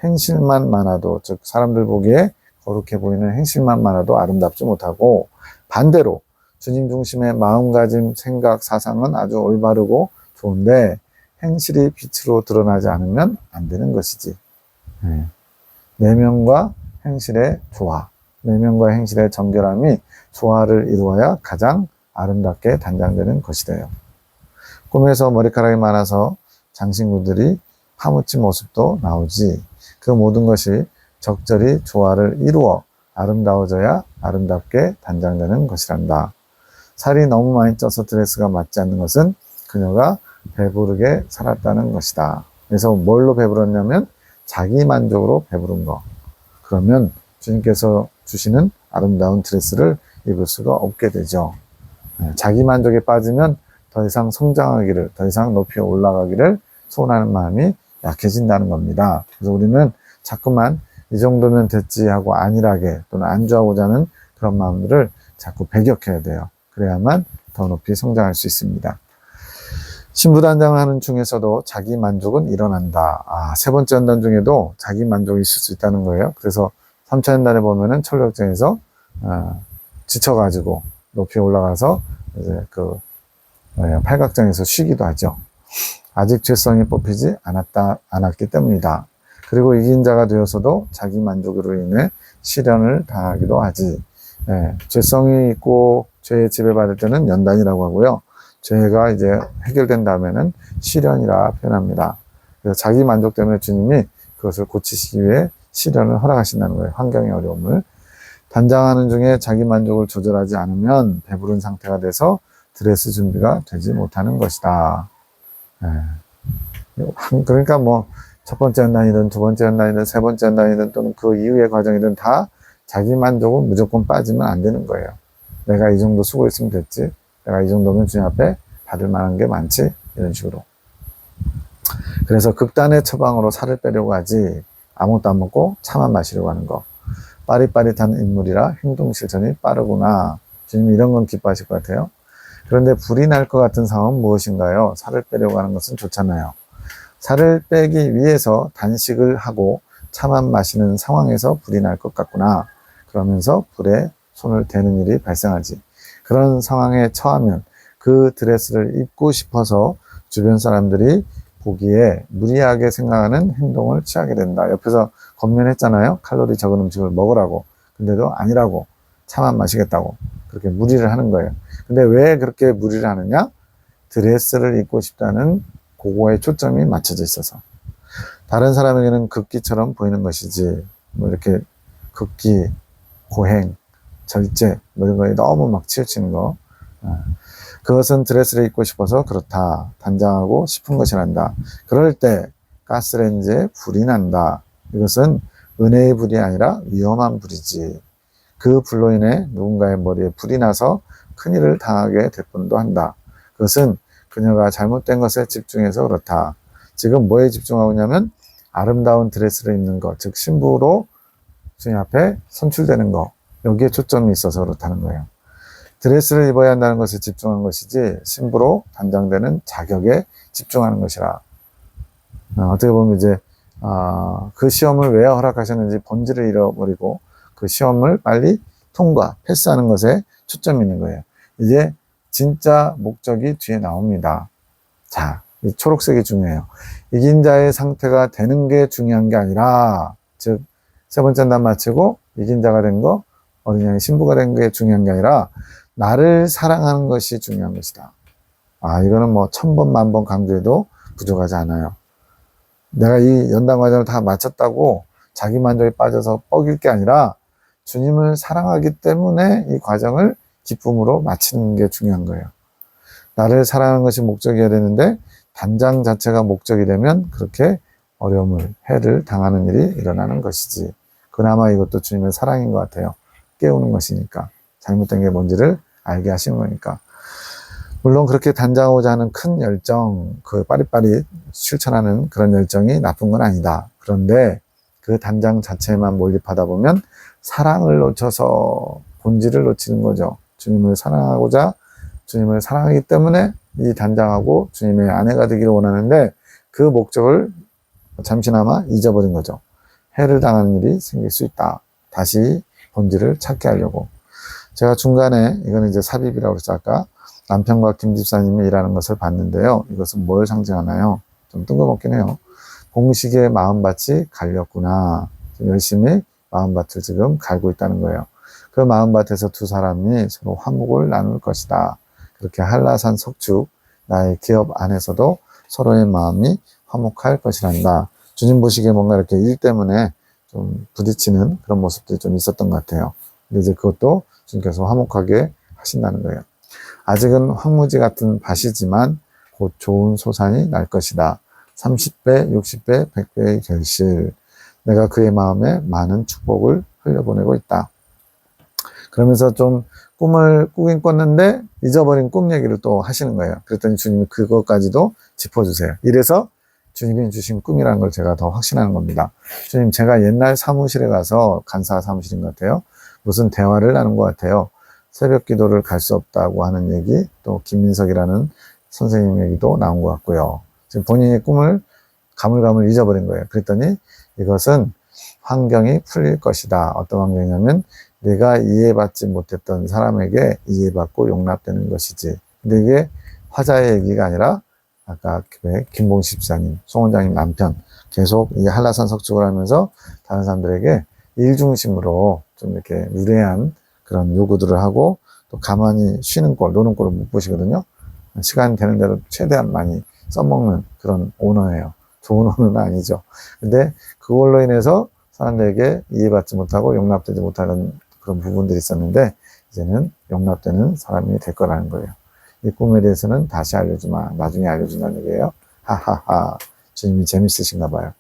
행실만 많아도, 즉 사람들 보기에 거룩해 보이는 행실만 많아도 아름답지 못하고, 반대로 주님 중심의 마음가짐, 생각, 사상은 아주 올바르고 좋은데 행실이 빛으로 드러나지 않으면 안 되는 것이지. 내면과 행실의 조화, 내면과 행실의 정결함이 조화를 이루어야 가장 아름답게 단장되는 것이래요. 꿈에서 머리카락이 많아서 장신구들이 파묻힌 모습도 나오지. 그 모든 것이 적절히 조화를 이루어 아름다워져야 아름답게 단장되는 것이란다. 살이 너무 많이 쪄서 드레스가 맞지 않는 것은 그녀가 배부르게 살았다는 것이다. 그래서 뭘로 배부렀냐면 자기 만족으로 배부른 거. 그러면 주님께서 주시는 아름다운 드레스를 입을 수가 없게 되죠. 자기 만족에 빠지면 더 이상 성장하기를, 더 이상 높이 올라가기를 소원하는 마음이 약해진다는 겁니다. 그래서 우리는 자꾸만 이 정도면 됐지 하고 안일하게 또는 안주하고자 하는 그런 마음들을 자꾸 배격해야 돼요. 그래야만 더 높이 성장할 수 있습니다. 신부단장하는 중에서도 자기 만족은 일어난다. 세 번째 연단 중에도 자기 만족이 있을 수 있다는 거예요. 그래서 3차 연단에 보면은 철력장에서 지쳐가지고 높이 올라가서 이제 팔각정에서 쉬기도 하죠. 아직 죄성이 뽑히지 않았기 때문이다. 그리고 이긴 자가 되어서도 자기 만족으로 인해 시련을 당하기도 하지. 죄성이 있고 죄에 지배받을 때는 연단이라고 하고요. 죄가 이제 해결된 다음에는 시련이라 표현합니다. 그래서 자기 만족 때문에 주님이 그것을 고치시기 위해 시련을 허락하신다는 거예요. 환경의 어려움을. 단장하는 중에 자기 만족을 조절하지 않으면 배부른 상태가 돼서 드레스 준비가 되지 못하는 것이다. 그러니까 뭐 첫 번째 연단이든 두 번째 연단이든 세 번째 연단이든 또는 그 이후의 과정이든 다 자기 만족은 무조건 빠지면 안 되는 거예요. 내가 이 정도 수고했으면 됐지. 내가 이 정도면 주님 앞에 받을 만한 게 많지. 이런 식으로. 그래서 극단의 처방으로 살을 빼려고 하지. 아무것도 안 먹고 차만 마시려고 하는 거. 빠릿빠릿한 인물이라 행동 실천이 빠르구나. 주님이 이런 건 기뻐하실 것 같아요. 그런데 불이 날 것 같은 상황은 무엇인가요? 살을 빼려고 하는 것은 좋잖아요. 살을 빼기 위해서 단식을 하고 차만 마시는 상황에서 불이 날 것 같구나. 그러면서 불에 손을 대는 일이 발생하지. 그런 상황에 처하면 그 드레스를 입고 싶어서 주변 사람들이 보기에 무리하게 생각하는 행동을 취하게 된다. 옆에서 권면했잖아요. 칼로리 적은 음식을 먹으라고. 근데도 아니라고. 차만 마시겠다고. 그렇게 무리를 하는 거예요. 근데 왜 그렇게 무리를 하느냐? 드레스를 입고 싶다는 그거에 초점이 맞춰져 있어서. 다른 사람에게는 극기처럼 보이는 것이지. 뭐 이렇게 극기, 고행, 절제, 뭐 이런 거에 너무 막 치우치는 거. 그것은 드레스를 입고 싶어서 그렇다. 단장하고 싶은 것이란다. 그럴 때 가스레인지에 불이 난다. 이것은 은혜의 불이 아니라 위험한 불이지. 그 불로 인해 누군가의 머리에 불이 나서 큰일을 당하게 될 뻔도 한다. 그것은 그녀가 잘못된 것에 집중해서 그렇다. 지금 뭐에 집중하고 있냐면 아름다운 드레스를 입는 것, 즉 신부로 주님 앞에 선출되는 것, 여기에 초점이 있어서 그렇다는 거예요. 드레스를 입어야 한다는 것에 집중한 것이지 신부로 단장되는 자격에 집중하는 것이라. 어떻게 보면 이제 그 시험을 왜 허락하셨는지 본질을 잃어버리고 그 시험을 빨리 통과, 패스하는 것에 초점이 있는 거예요. 이제 진짜 목적이 뒤에 나옵니다. 자, 이 초록색이 중요해요. 이긴 자의 상태가 되는 게 중요한 게 아니라, 즉 세 번째 난 마치고 이긴 자가 된 거, 어린 양의 신부가 된 게 중요한 게 아니라 나를 사랑하는 것이 중요한 것이다. 이거는 뭐 1000번, 10,000번 강조해도 부족하지 않아요. 내가 이 연단 과정을 다 마쳤다고 자기 만족에 빠져서 뻐길 게 아니라 주님을 사랑하기 때문에 이 과정을 기쁨으로 마치는 게 중요한 거예요. 나를 사랑하는 것이 목적이어야 되는데 단장 자체가 목적이 되면 그렇게 어려움을, 해를 당하는 일이 일어나는 것이지. 그나마 이것도 주님의 사랑인 것 같아요. 깨우는 것이니까. 잘못된 게 뭔지를 알게 하시는 거니까. 물론 그렇게 단장하고자 하는 큰 열정, 그 빠릿빠릿 실천하는 그런 열정이 나쁜 건 아니다. 그런데 그 단장 자체만 몰입하다 보면 사랑을 놓쳐서 본질을 놓치는 거죠. 주님을 사랑하고자, 주님을 사랑하기 때문에 이 단장하고 주님의 아내가 되기를 원하는데 그 목적을 잠시나마 잊어버린 거죠. 해를 당하는 일이 생길 수 있다. 다시 본질을 찾게 하려고. 제가 중간에, 이거는 이제 삽입이라고 그랬죠. 아까 남편과 김 집사님이 일하는 것을 봤는데요. 이것은 뭘 상징하나요? 좀 뜬금없긴 해요. 공식의 마음밭이 갈렸구나. 열심히 마음밭을 지금 갈고 있다는 거예요. 그 마음밭에서 두 사람이 서로 화목을 나눌 것이다. 그렇게 한라산 석축, 나의 기업 안에서도 서로의 마음이 화목할 것이란다. 주님 보시기에 뭔가 이렇게 일 때문에 좀 부딪히는 그런 모습들이 좀 있었던 것 같아요. 근데 이제 그것도 주님께서 화목하게 하신다는 거예요. 아직은 황무지 같은 밭이지만 곧 좋은 소산이 날 것이다. 30배, 60배, 100배의 결실. 내가 그의 마음에 많은 축복을 흘려보내고 있다. 그러면서 좀 꿈을 꾸긴 꿨는데 잊어버린 꿈 얘기를 또 하시는 거예요. 그랬더니 주님이 그것까지도 짚어주세요. 이래서 주님이 주신 꿈이라는 걸 제가 더 확신하는 겁니다. 주님, 제가 옛날 사무실에 가서, 간사 사무실인 것 같아요. 무슨 대화를 나눈 것 같아요. 새벽 기도를 갈 수 없다고 하는 얘기, 또 김민석이라는 선생님 얘기도 나온 것 같고요. 지금 본인의 꿈을 가물가물 잊어버린 거예요. 그랬더니 이것은 환경이 풀릴 것이다. 어떤 환경이냐면 내가 이해받지 못했던 사람에게 이해받고 용납되는 것이지. 근데 이게 화자의 얘기가 아니라 아까 김봉식 집사님, 송 원장님 남편 계속 이 한라산 석축을 하면서 다른 사람들에게 일 중심으로 좀 이렇게 무례한 그런 요구들을 하고 또 가만히 쉬는 꼴, 노는 꼴을 못 보시거든요. 시간 되는 대로 최대한 많이 써먹는 그런 오너예요. 좋은 오너는 아니죠. 근데 그걸로 인해서 사람들에게 이해받지 못하고 용납되지 못하는 그런 부분들이 있었는데 이제는 용납되는 사람이 될 거라는 거예요. 이 꿈에 대해서는 다시 알려주마. 나중에 알려준다는 얘기예요. 하하하. 주님이 재밌으신가 봐요.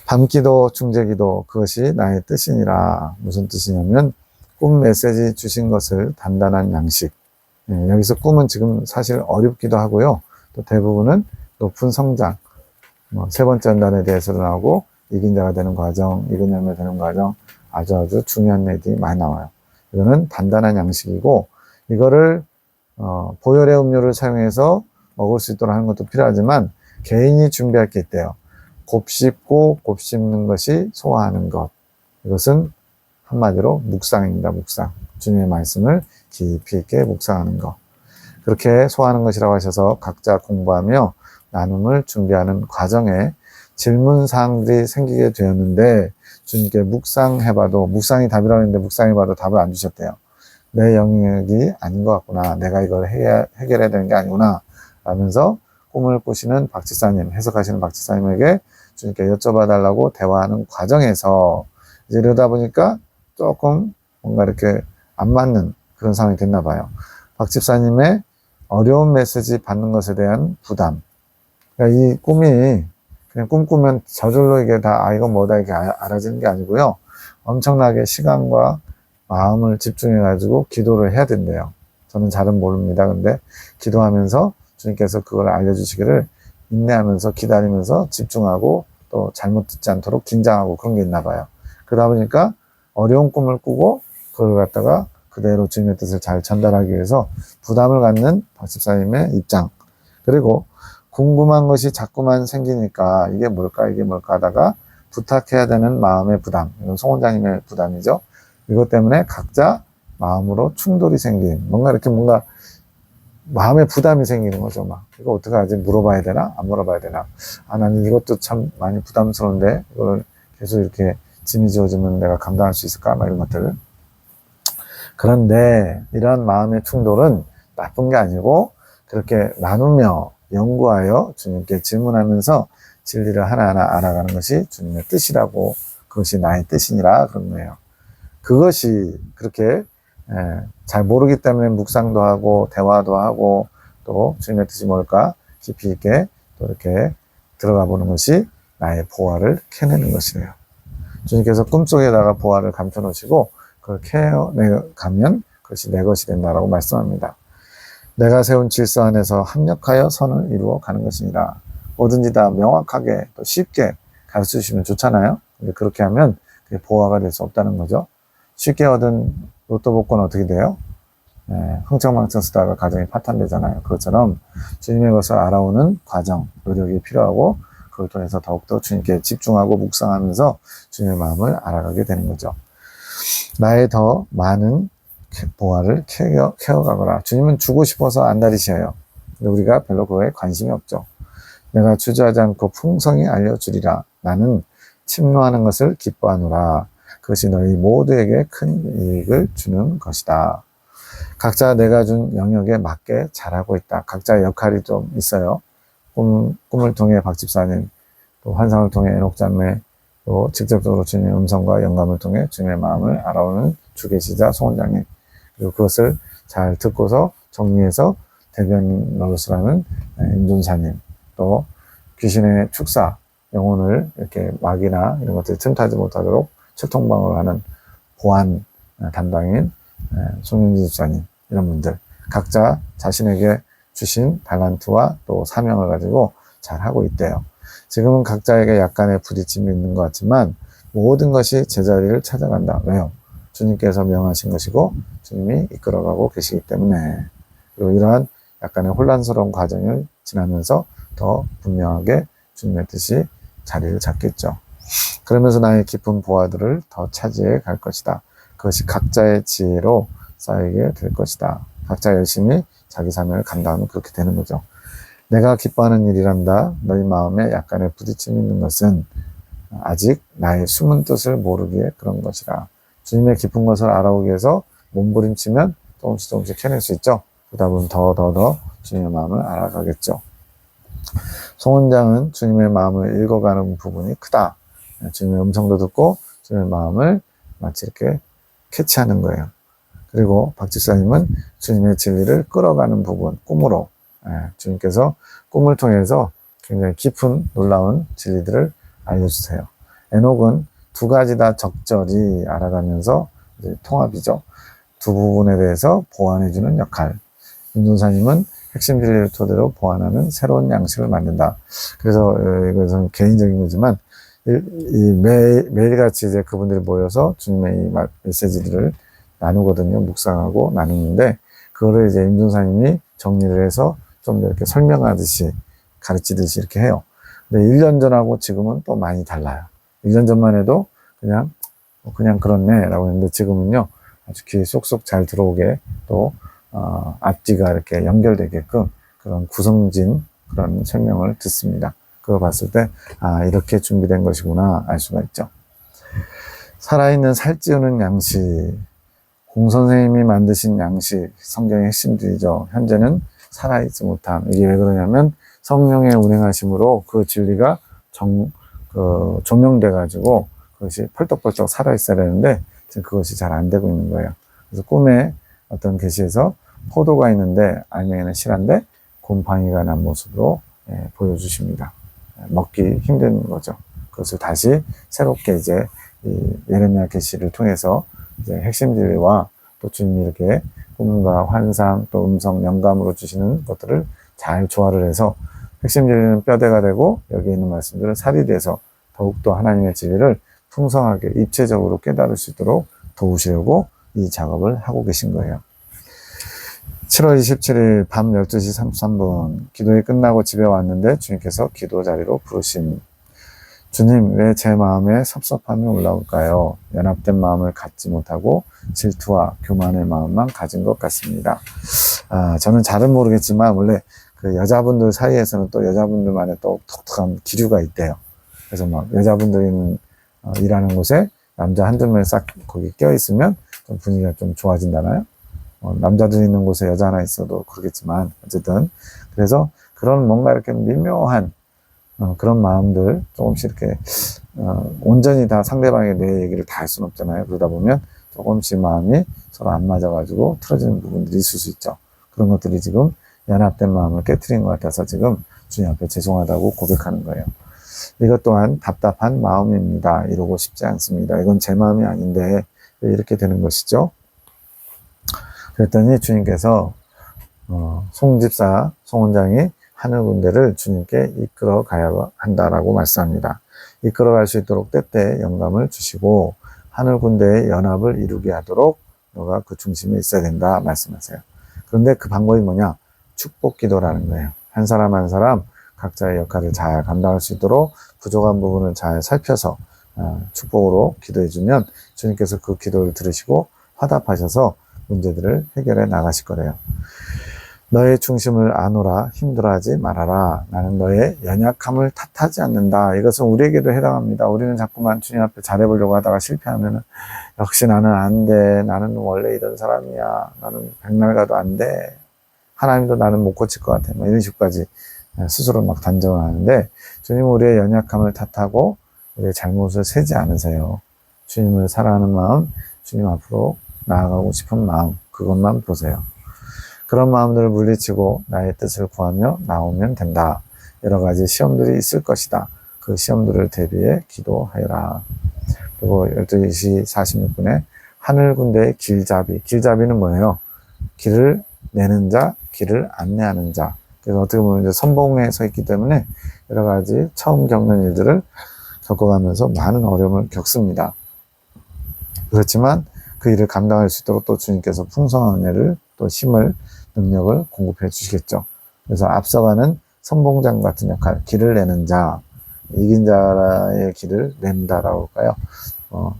밤기도, 중재기도 그것이 나의 뜻이니라. 무슨 뜻이냐면 꿈 메시지 주신 것을 단단한 양식. 여기서 꿈은 지금 사실 어렵기도 하고요. 또 대부분은 높은 성장. 세 번째 연단에 대해서도 나오고 이긴 자가 되는 과정, 익은 열매 되는 과정 아주 중요한 얘기 많이 나와요. 이거는 단단한 양식이고 이거를 보혈의 음료를 사용해서 먹을 수 있도록 하는 것도 필요하지만 개인이 준비할 게 있대요. 곱씹고 곱씹는 것이 소화하는 것. 이것은 한마디로 묵상입니다. 묵상. 주님의 말씀을 깊이 있게 묵상하는 것. 그렇게 소화하는 것이라고 하셔서 각자 공부하며 나눔을 준비하는 과정에 질문사항들이 생기게 되었는데 주님께 묵상해봐도 묵상이 답이라고 했는데 묵상해봐도 답을 안 주셨대요. 내 영역이 아닌 것 같구나. 내가 이걸 해결해야 되는 게 아니구나. 라면서 꿈을 꾸시는 박지사님, 해석하시는 박지사님에게 주님께 여쭤봐달라고 대화하는 과정에서 이제 이러다 보니까 조금 뭔가 이렇게 안 맞는 그런 상황이 됐나 봐요. 박집사님의 어려운 메시지 받는 것에 대한 부담. 그러니까 이 꿈이 그냥 꿈꾸면 저절로 이게 다, 이건 뭐다, 이게 알아지는 게 아니고요. 엄청나게 시간과 마음을 집중해가지고 기도를 해야 된대요. 저는 잘은 모릅니다. 근데 기도하면서 주님께서 그걸 알려주시기를 인내하면서 기다리면서 집중하고 또 잘못 듣지 않도록 긴장하고 그런 게 있나 봐요. 그러다 보니까 어려운 꿈을 꾸고 그걸 갖다가 그대로 주님의 뜻을 잘 전달하기 위해서 부담을 갖는 박집사님의 입장. 그리고 궁금한 것이 자꾸만 생기니까 이게 뭘까 하다가 부탁해야 되는 마음의 부담. 이건 송 원장님의 부담이죠. 이것 때문에 각자 마음으로 충돌이 생긴, 뭔가 마음의 부담이 생기는 거죠. 이거 어떡하지? 물어봐야 되나? 안 물어봐야 되나? 나는 이것도 참 많이 부담스러운데, 이걸 계속 이렇게 짐이 지어주면 내가 감당할 수 있을까? 이런 것들. 그런데, 이러한 마음의 충돌은 나쁜 게 아니고, 그렇게 나누며 연구하여 주님께 질문하면서 진리를 하나하나 알아가는 것이 주님의 뜻이라고, 그것이 나의 뜻이니라 그런 거예요. 그것이 그렇게 잘 모르기 때문에 묵상도 하고 대화도 하고 또 주님의 뜻이 뭘까 깊이 있게 또 이렇게 들어가 보는 것이 나의 보화를 캐내는 것이래요. 주님께서 꿈속에다가 보화를 감춰 놓으시고 그걸 캐내가면 그것이 내 것이 된다라고 말씀합니다. 내가 세운 질서 안에서 합력하여 선을 이루어 가는 것이니라. 뭐든지 다 명확하게 또 쉽게 가르쳐 주시면 좋잖아요. 근데 그렇게 하면 그게 보화가 될 수 없다는 거죠. 쉽게 얻은 로또 복권 어떻게 돼요? 흥청망청 쓰다가 가정이 파탄되잖아요. 그것처럼 주님의 것을 알아오는 과정, 노력이 필요하고 그걸 통해서 더욱더 주님께 집중하고 묵상하면서 주님의 마음을 알아가게 되는 거죠. 나의 더 많은 보화를 캐어가거라. 주님은 주고 싶어서 안달이셔요. 근데 우리가 별로 그거에 관심이 없죠. 내가 주저하지 않고 풍성히 알려주리라. 나는 침노하는 것을 기뻐하노라. 그것이 너희 모두에게 큰 이익을 주는 것이다. 각자 내가 준 영역에 맞게 잘하고 있다. 각자의 역할이 좀 있어요. 꿈을 통해 박 집사님, 또 환상을 통해 에녹자매, 또 직접적으로 주님의 음성과 영감을 통해 주님의 마음을 알아오는 주계시자 송원장님, 그리고 그것을 잘 듣고서 정리해서 대변 노릇을 하는 임준사님, 또 귀신의 축사, 영혼을 이렇게 막이나 이런 것들이 틈타지 못하도록 철통방어를 하는 보안 담당인 송윤지 집사님, 이런 분들 각자 자신에게 주신 달란트와 또 사명을 가지고 잘 하고 있대요. 지금은 각자에게 약간의 부딪힘이 있는 것 같지만 모든 것이 제자리를 찾아간다. 왜요? 주님께서 명하신 것이고 주님이 이끌어가고 계시기 때문에. 그리고 이러한 약간의 혼란스러운 과정을 지나면서 더 분명하게 주님의 뜻이 자리를 잡겠죠. 그러면서 나의 깊은 보화들을 더 차지해 갈 것이다. 그것이 각자의 지혜로 쌓이게 될 것이다. 각자 열심히 자기 사명을 감당하면 그렇게 되는 거죠. 내가 기뻐하는 일이란다. 너희 마음에 약간의 부딪힘이 있는 것은 아직 나의 숨은 뜻을 모르기에 그런 것이라. 주님의 깊은 것을 알아오기 위해서 몸부림치면 조금씩 캐낼 수 있죠. 그러다 보면 더 주님의 마음을 알아가겠죠. 송원장은 주님의 마음을 읽어가는 부분이 크다. 주님의 음성도 듣고 주님의 마음을 마치 이렇게 캐치하는 거예요. 그리고 박 집사님은 주님의 진리를 끌어가는 부분, 꿈으로 주님께서 꿈을 통해서 굉장히 깊은 놀라운 진리들을 알려주세요. 에녹은 두 가지 다 적절히 알아가면서 이제 통합이죠. 두 부분에 대해서 보완해주는 역할. 임준사님은 핵심 진리를 토대로 보완하는 새로운 양식을 만든다. 그래서 이것은 개인적인 거지만 매일같이 이제 그분들이 모여서 주님의 이 메시지를 나누거든요. 묵상하고 나누는데 그거를 이제 임준사님이 정리를 해서 좀 이렇게 설명하듯이 가르치듯이 이렇게 해요. 근데 1년 전하고 지금은 또 많이 달라요. 1년 전만 해도 그냥 그렇네 라고 했는데 지금은요 아주 귀에 쏙쏙 잘 들어오게 또 앞뒤가 이렇게 연결되게끔 그런 구성진 그런 설명을 듣습니다. 그걸 봤을 때 이렇게 준비된 것이구나 알 수가 있죠. 살아있는 살찌우는 양식, 공 선생님이 만드신 양식, 성경의 핵심들이죠. 현재는 살아있지 못함. 이게 왜 그러냐면 성령의 운행하심으로 그 진리가 조명돼 가지고 그것이 펄떡펄떡 살아있어야 되는데 지금 그것이 잘 안 되고 있는 거예요. 그래서 꿈에 어떤 계시에서 포도가 있는데 알맹이는 실한데 곰팡이가 난 모습으로 보여주십니다. 먹기 힘든 거죠. 그것을 다시 새롭게 이제 이 예레미야 계시를 통해서 이제 핵심 진리와 또 주님이 이렇게 꿈과 환상 또 음성 영감으로 주시는 것들을 잘 조화를 해서 핵심 진리는 뼈대가 되고 여기 있는 말씀들은 살이 돼서 더욱더 하나님의 진리를 풍성하게 입체적으로 깨달을 수 있도록 도우시려고 이 작업을 하고 계신 거예요. 7월 27일 밤 12시 33분 기도회 끝나고 집에 왔는데 주님께서 기도 자리로 부르신 주님, 왜 제 마음에 섭섭함이 올라올까요? 연합된 마음을 갖지 못하고 질투와 교만의 마음만 가진 것 같습니다. 저는 잘은 모르겠지만 원래 그 여자분들 사이에서는 또 여자분들만의 또 독특한 기류가 있대요. 그래서 막 여자분들이 일하는 곳에 남자 한두 명 싹 거기 껴있으면 좀 분위기가 좀 좋아진다나요? 남자들 있는 곳에 여자 하나 있어도 그러겠지만 어쨌든 그래서 그런 뭔가 이렇게 미묘한 그런 마음들 조금씩 이렇게 온전히 다 상대방의 내 얘기를 다 할 수는 없잖아요. 그러다 보면 조금씩 마음이 서로 안 맞아가지고 틀어지는 부분들이 있을 수 있죠. 그런 것들이 지금 연합된 마음을 깨트린 것 같아서 지금 주님 앞에 죄송하다고 고백하는 거예요. 이것 또한 답답한 마음입니다. 이러고 싶지 않습니다. 이건 제 마음이 아닌데 왜 이렇게 되는 것이죠? 그랬더니 주님께서 송집사, 송원장이 하늘 군대를 주님께 이끌어 가야 한다라고 말씀합니다. 이끌어 갈 수 있도록 때때 영감을 주시고 하늘 군대의 연합을 이루게 하도록 너가 그 중심에 있어야 된다 말씀하세요. 그런데 그 방법이 뭐냐? 축복 기도라는 거예요. 한 사람 한 사람 각자의 역할을 잘 감당할 수 있도록 부족한 부분을 잘 살펴서 축복으로 기도해주면 주님께서 그 기도를 들으시고 화답하셔서 문제들을 해결해 나가실 거래요. 너의 중심을 아노라 힘들어하지 말아라. 나는 너의 연약함을 탓하지 않는다. 이것은 우리에게도 해당합니다. 우리는 자꾸만 주님 앞에 잘해보려고 하다가 실패하면 역시 나는 안 돼. 나는 원래 이런 사람이야. 나는 백날 가도 안 돼. 하나님도 나는 못 고칠 것 같아. 이런 식까지 스스로 막 단정을 하는데 주님은 우리의 연약함을 탓하고 우리의 잘못을 세지 않으세요. 주님을 사랑하는 마음, 주님 앞으로 나아가고 싶은 마음, 그것만 보세요. 그런 마음들을 물리치고 나의 뜻을 구하며 나오면 된다. 여러 가지 시험들이 있을 것이다. 그 시험들을 대비해 기도하여라. 그리고 12시 46분에 하늘 군대의 길잡이. 길잡이는 뭐예요? 길을 내는 자, 길을 안내하는 자. 그래서 어떻게 보면 이제 선봉에 서 있기 때문에 여러 가지 처음 겪는 일들을 겪어가면서 많은 어려움을 겪습니다. 그렇지만 그 일을 감당할 수 있도록 또 주님께서 풍성한 은혜를 또 힘을 능력을 공급해 주시겠죠. 그래서 앞서가는 선봉장 같은 역할, 길을 내는 자, 이긴 자의 길을 낸다라고 할까요?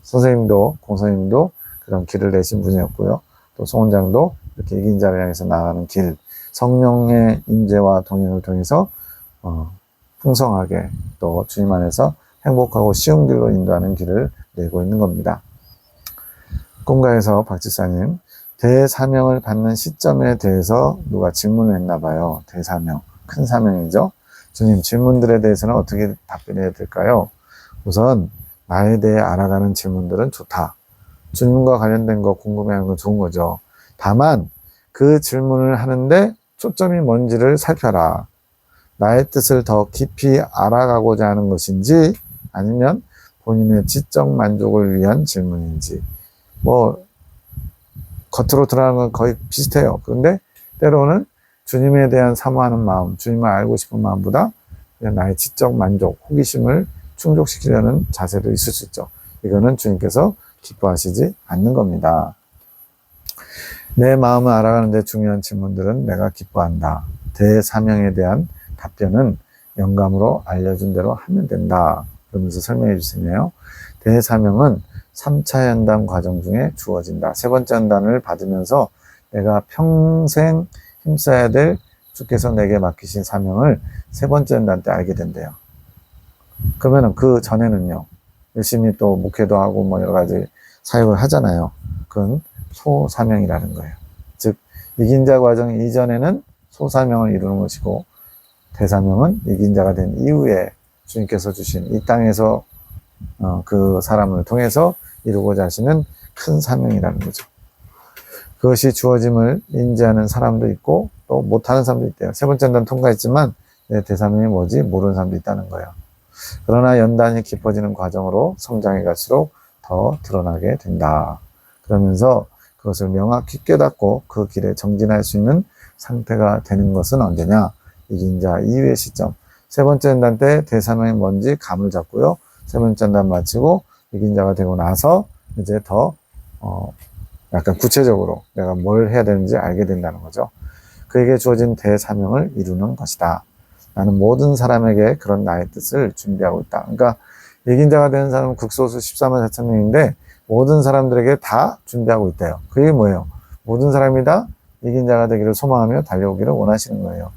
선생님도, 공선님도 그런 길을 내신 분이었고요. 또 송원장도 이렇게 이긴 자를 향해서 나아가는 길, 성령의 임재와 동행을 통해서 풍성하게 또 주님 안에서 행복하고 쉬운 길로 인도하는 길을 내고 있는 겁니다. 꿈가에서 박지사님, 대사명을 받는 시점에 대해서 누가 질문을 했나 봐요. 대사명, 큰 사명이죠. 주님, 질문들에 대해서는 어떻게 답변해야 될까요? 우선 나에 대해 알아가는 질문들은 좋다. 질문과 관련된 거 궁금해하는 건 좋은 거죠. 다만 그 질문을 하는데 초점이 뭔지를 살펴라. 나의 뜻을 더 깊이 알아가고자 하는 것인지 아니면 본인의 지적 만족을 위한 질문인지 겉으로 드러나는 건 거의 비슷해요. 그런데 때로는 주님에 대한 사모하는 마음, 주님을 알고 싶은 마음보다 그냥 나의 지적 만족, 호기심을 충족시키려는 자세도 있을 수 있죠. 이거는 주님께서 기뻐하시지 않는 겁니다. 내 마음을 알아가는 데 중요한 질문들은 내가 기뻐한다. 대사명에 대한 답변은 영감으로 알려준 대로 하면 된다. 그러면서 설명해 주시네요. 대사명은 3차 연단 과정 중에 주어진다. 세 번째 연단을 받으면서 내가 평생 힘써야 될 주께서 내게 맡기신 사명을 세 번째 연단 때 알게 된대요. 그러면은 그 전에는요, 열심히 또 목회도 하고 여러 가지 사역을 하잖아요. 그건 소사명이라는 거예요. 즉, 이긴 자 과정 이전에는 소사명을 이루는 것이고, 대사명은 이긴 자가 된 이후에 주님께서 주신 이 땅에서 그 사람을 통해서 이루고자 하시는 큰 사명이라는 거죠. 그것이 주어짐을 인지하는 사람도 있고 또 못하는 사람도 있대요. 세 번째 연단 통과했지만 내 대사명이 뭔지 모르는 사람도 있다는 거예요. 그러나 연단이 깊어지는 과정으로 성장해 갈수록 더 드러나게 된다. 그러면서 그것을 명확히 깨닫고 그 길에 정진할 수 있는 상태가 되는 것은 언제냐? 이긴 자 이후의 시점. 세 번째 연단 때 대사명이 뭔지 감을 잡고요. 세 번째 연단 마치고 이긴 자가 되고 나서 이제 더 약간 구체적으로 내가 뭘 해야 되는지 알게 된다는 거죠. 그에게 주어진 대사명을 이루는 것이다. 나는 모든 사람에게 그런 나의 뜻을 준비하고 있다. 그러니까 이긴 자가 되는 사람은 극소수 14만 4천 명인데 모든 사람들에게 다 준비하고 있대요. 그게 뭐예요? 모든 사람이 다 이긴 자가 되기를 소망하며 달려오기를 원하시는 거예요.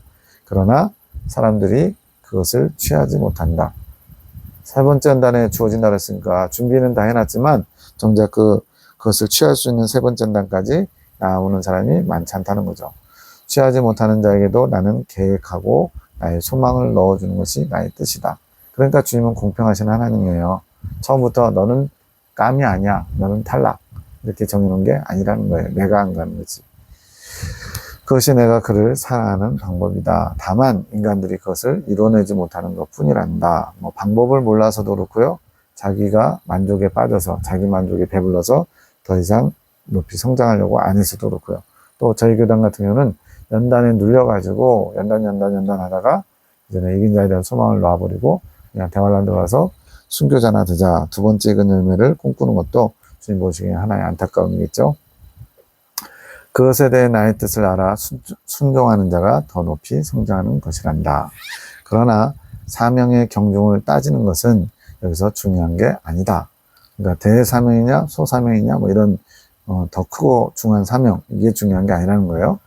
그러나 사람들이 그것을 취하지 못한다. 세 번째 연단에 주어진다 그랬으니까 준비는 다 해놨지만 정작 그것을 취할 수 있는 세 번째 연단까지 나오는 사람이 많지 않다는 거죠. 취하지 못하는 자에게도 나는 계획하고 나의 소망을 넣어주는 것이 나의 뜻이다. 그러니까 주님은 공평하신 하나님이에요. 처음부터 너는 깜이 아니야. 너는 탈락. 이렇게 정해놓은 게 아니라는 거예요. 내가 안 가는 거지. 그것이 내가 그를 사랑하는 방법이다. 다만 인간들이 그것을 이뤄내지 못하는 것 뿐이란다. 방법을 몰라서도 그렇고요. 자기가 만족에 빠져서 자기 만족에 배불러서 더 이상 높이 성장하려고 안 해서도 그렇고요. 또 저희 교단 같은 경우는 연단에 눌려가지고 연단 하다가 이제는 이긴 자에 대한 소망을 놔버리고 그냥 대환란도 가서 순교자나 되자. 두 번째 익은 열매를 꿈꾸는 것도 주님 보시기에 하나의 안타까움이겠죠. 그것에 대해 나의 뜻을 알아 순종하는 자가 더 높이 성장하는 것이란다. 그러나 사명의 경중을 따지는 것은 여기서 중요한 게 아니다. 그러니까 대사명이냐 소사명이냐 뭐 이런 더 크고 중요한 사명, 이게 중요한 게 아니라는 거예요.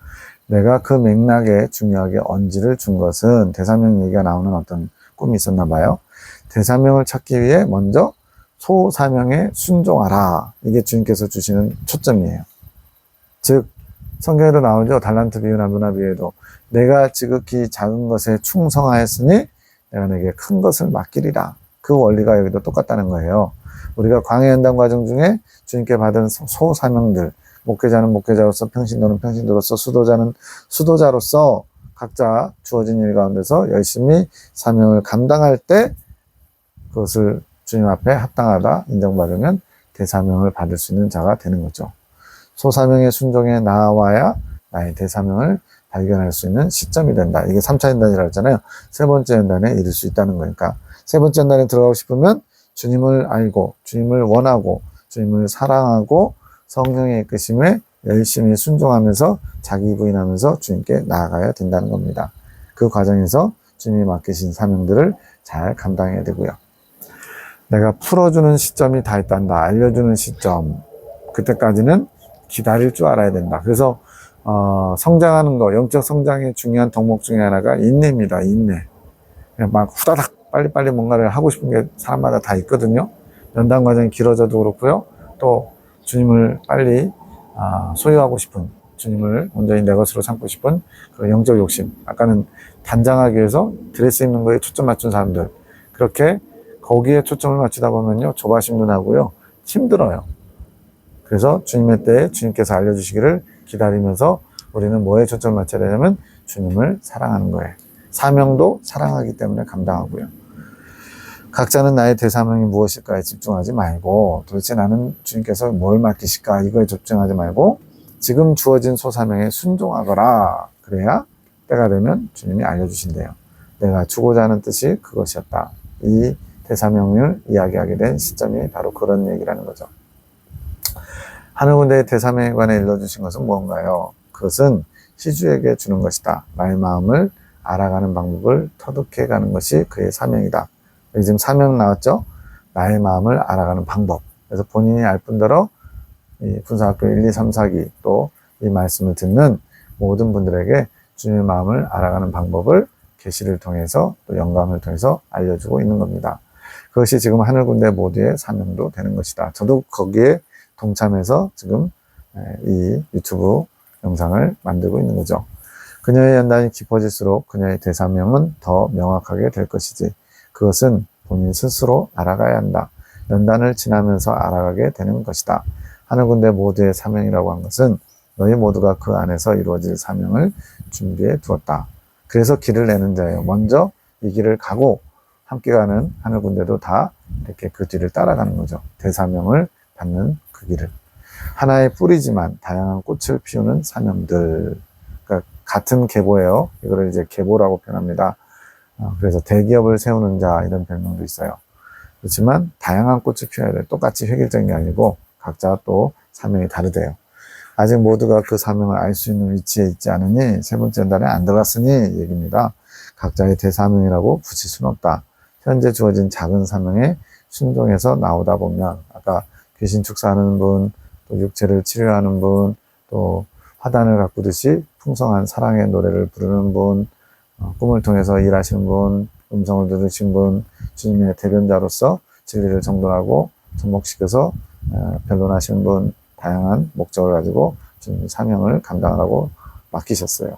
내가 그 맥락에 중요하게 언지를 준 것은 대사명 얘기가 나오는 어떤 꿈이 있었나 봐요. 대사명을 찾기 위해 먼저 소사명에 순종하라. 이게 주님께서 주시는 초점이에요. 즉 성경에도 나오죠. 달란트 비유나 문화 비유에도 내가 지극히 작은 것에 충성하였으니 내가 내게 큰 것을 맡기리라. 그 원리가 여기도 똑같다는 거예요. 우리가 광야 연단 과정 중에 주님께 받은 소사명들, 목회자는 목회자로서, 평신도는 평신도로서, 수도자는 수도자로서 각자 주어진 일 가운데서 열심히 사명을 감당할 때 그것을 주님 앞에 합당하다 인정받으면 대사명을 받을 수 있는 자가 되는 거죠. 소사명의 순종에 나와야 나의 대사명을 발견할 수 있는 시점이 된다. 이게 3차 연단이라고 했잖아요. 세 번째 연단에 이를 수 있다는 거니까. 세 번째 연단에 들어가고 싶으면 주님을 알고, 주님을 원하고, 주님을 사랑하고, 성령의 이끄심에 열심히 순종하면서 자기 부인하면서 주님께 나아가야 된다는 겁니다. 그 과정에서 주님이 맡기신 사명들을 잘 감당해야 되고요. 내가 풀어주는 시점이 다 있단다. 알려주는 시점. 그때까지는 기다릴 줄 알아야 된다. 그래서 성장하는 거, 영적 성장의 중요한 덕목 중에 하나가 인내입니다. 인내. 그냥 막 후다닥 빨리빨리 뭔가를 하고 싶은 게 사람마다 다 있거든요. 연단 과정이 길어져도 그렇고요. 또 주님을 빨리 소유하고 싶은, 주님을 온전히 내 것으로 삼고 싶은 그 영적 욕심. 아까는 단장하기 위해서 드레스 입는 거에 초점 맞춘 사람들. 그렇게 거기에 초점을 맞추다 보면요, 조바심도 나고요, 힘들어요. 그래서 주님의 때에 주님께서 알려주시기를 기다리면서 우리는 뭐에 초점을 맞춰야 되냐면 주님을 사랑하는 거예요. 사명도 사랑하기 때문에 감당하고요. 각자는 나의 대사명이 무엇일까에 집중하지 말고 도대체 나는 주님께서 뭘 맡기실까 이거에 집중하지 말고 지금 주어진 소사명에 순종하거라. 그래야 때가 되면 주님이 알려주신대요. 내가 주고자 하는 뜻이 그것이었다. 이 대사명을 이야기하게 된 시점이 바로 그런 얘기라는 거죠. 하늘군대의 대사명에 관해 일러주신 것은 무언가요? 그것은 시주에게 주는 것이다. 나의 마음을 알아가는 방법을 터득해가는 것이 그의 사명이다. 여기 지금 사명 나왔죠? 나의 마음을 알아가는 방법. 그래서 본인이 알 뿐더러 이 분사학교 1, 2, 3, 4기 또 이 말씀을 듣는 모든 분들에게 주님의 마음을 알아가는 방법을 계시를 통해서 또 영감을 통해서 알려주고 있는 겁니다. 그것이 지금 하늘군대 모두의 사명도 되는 것이다. 저도 거기에 동참해서 지금 이 유튜브 영상을 만들고 있는 거죠. 그녀의 연단이 깊어질수록 그녀의 대사명은 더 명확하게 될 것이지. 그것은 본인 스스로 알아가야 한다. 연단을 지나면서 알아가게 되는 것이다. 하늘군대 모두의 사명이라고 한 것은 너희 모두가 그 안에서 이루어질 사명을 준비해 두었다. 그래서 길을 내는 자예요. 먼저 이 길을 가고 함께 가는 하늘군대도 다 이렇게 그 뒤를 따라가는 거죠. 대사명을 받는 그 길을. 하나의 뿌리지만 다양한 꽃을 피우는 사명들. 그러니까 같은 계보예요. 이거를 이제 계보라고 표현합니다. 그래서 대기업을 세우는 자 이런 별명도 있어요. 그렇지만 다양한 꽃을 피워야 돼요. 똑같이 획일적인 게 아니고 각자 또 사명이 다르대요. 아직 모두가 그 사명을 알 수 있는 위치에 있지 않으니 세 번째 연단에 안 들어갔으니 얘기입니다. 각자의 대사명이라고 붙일 수는 없다. 현재 주어진 작은 사명에 순종해서 나오다 보면 아까 귀신 축사하는 분, 또 육체를 치료하는 분, 또 화단을 가꾸듯이 풍성한 사랑의 노래를 부르는 분, 꿈을 통해서 일하시는 분, 음성을 들으신 분, 주님의 대변자로서 진리를 정돈하고 접목시켜서 변론하시는 분, 다양한 목적을 가지고 주님의 사명을 감당하라고 맡기셨어요.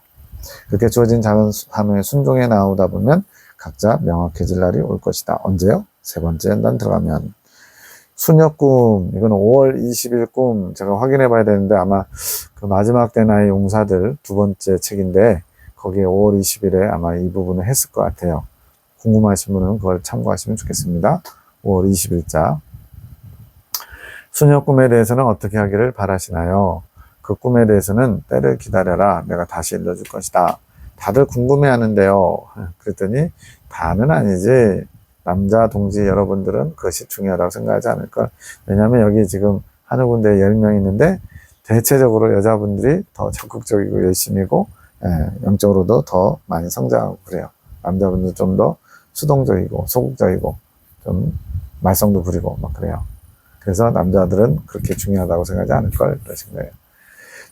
그렇게 주어진 작은 사명에 순종해 나오다 보면 각자 명확해질 날이 올 것이다. 언제요? 세 번째 연단 들어가면. 수녀꿈, 이건 5월 20일 꿈 제가 확인해 봐야 되는데 아마 그 마지막 때 나의 용사들 두 번째 책인데 거기에 5월 20일에 아마 이 부분을 했을 것 같아요. 궁금하신 분은 그걸 참고하시면 좋겠습니다. 5월 20일자. 수녀 꿈에 대해서는 어떻게 하기를 바라시나요? 그 꿈에 대해서는 때를 기다려라. 내가 다시 일러줄 것이다. 다들 궁금해 하는데요. 그랬더니 다는 아니지. 남자 동지 여러분들은 그것이 중요하다고 생각하지 않을까. 왜냐하면 여기 지금 하늘군대 10명 있는데 대체적으로 여자분들이 더 적극적이고 열심히고 영적으로도 더 많이 성장하고 그래요. 남자분들 좀 더 수동적이고 소극적이고 좀 말썽도 부리고 막 그래요. 그래서 남자들은 그렇게 중요하다고 생각하지 않을 걸 그러신 거예요.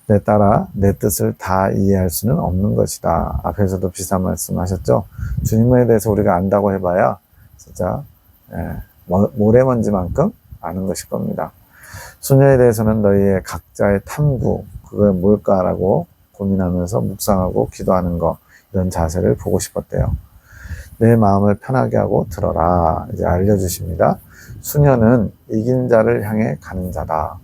내 따라 내 뜻을 다 이해할 수는 없는 것이다. 앞에서도 비슷한 말씀 하셨죠. 주님에 대해서 우리가 안다고 해봐야 진짜 모래먼지만큼 아는 것일 겁니다. 수녀에 대해서는 너희의 각자의 탐구, 그게 뭘까라고 고민하면서 묵상하고 기도하는 거, 이런 자세를 보고 싶었대요. 내 마음을 편하게 하고 들어라. 이제 알려주십니다. 수녀는 이긴 자를 향해 가는 자다.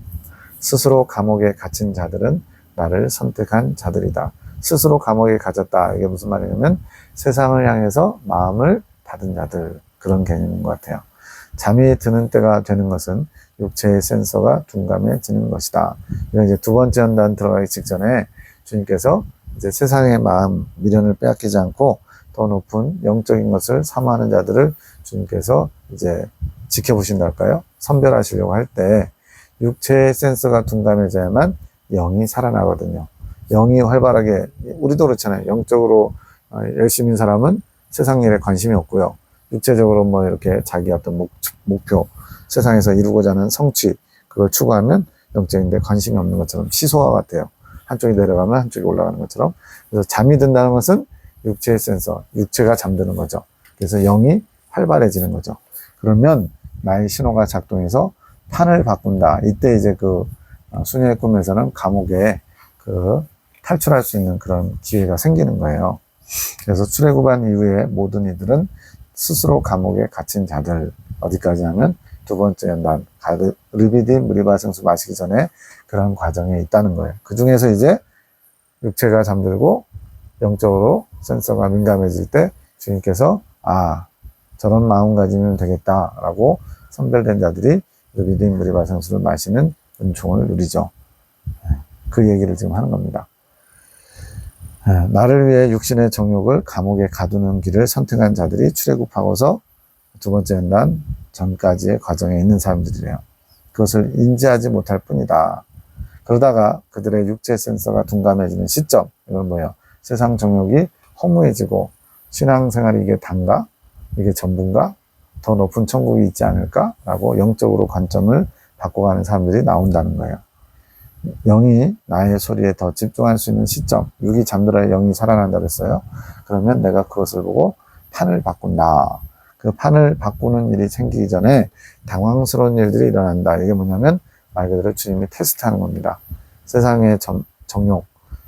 스스로 감옥에 갇힌 자들은 나를 선택한 자들이다. 스스로 감옥에 갇혔다. 이게 무슨 말이냐면 세상을 향해서 마음을 닫은 자들, 그런 개념인 것 같아요. 잠이 드는 때가 되는 것은 육체의 센서가 둔감해지는 것이다. 이건 이제 두 번째 연단 들어가기 직전에 주님께서 이제 세상의 마음, 미련을 빼앗기지 않고 더 높은 영적인 것을 사모하는 자들을 주님께서 이제 지켜보신다 할까요? 선별하시려고 할 때 육체의 센서가 둔감해져야만 영이 살아나거든요. 영이 활발하게, 우리도 그렇잖아요. 영적으로 열심인 사람은 세상 일에 관심이 없고요. 육체적으로 뭐 이렇게 자기 어떤 목표, 세상에서 이루고자 하는 성취, 그걸 추구하면 영적인데 관심이 없는 것처럼 시소와 같아요. 한쪽이 내려가면 한쪽이 올라가는 것처럼. 그래서 잠이 든다는 것은 육체의 센서, 육체가 잠드는 거죠. 그래서 영이 활발해지는 거죠. 그러면 나의 신호가 작동해서 판을 바꾼다. 이때 이제 그 수녀의 꿈에서는 감옥에 그 탈출할 수 있는 그런 기회가 생기는 거예요. 그래서 출애굽한 이후에 모든 이들은 스스로 감옥에 갇힌 자들, 어디까지 하면 두 번째 연단, 르비디 무리바 생수 마시기 전에 그런 과정에 있다는 거예요. 그 중에서 이제 육체가 잠들고 영적으로 센서가 민감해질 때 주님께서 저런 마음 가지면 되겠다라고 선별된 자들이 르비디 무리바 생수를 마시는 은총을 누리죠. 그 얘기를 지금 하는 겁니다. 나를 위해 육신의 정욕을 감옥에 가두는 길을 선택한 자들이 출애굽하고서 두 번째 연단 전까지의 과정에 있는 사람들이래요. 그것을 인지하지 못할 뿐이다. 그러다가 그들의 육체 센서가 둔감해지는 시점, 이건 뭐예요? 세상 정욕이 허무해지고 신앙생활이 이게 단가? 이게 전부인가? 더 높은 천국이 있지 않을까? 라고 영적으로 관점을 바꿔가는 사람들이 나온다는 거예요. 영이 나의 소리에 더 집중할 수 있는 시점, 육이 잠들어야 영이 살아난다 그랬어요. 그러면 내가 그것을 보고 판을 바꾼다. 그 판을 바꾸는 일이 생기기 전에 당황스러운 일들이 일어난다. 이게 뭐냐면 말 그대로 주님이 테스트하는 겁니다. 세상의 정욕,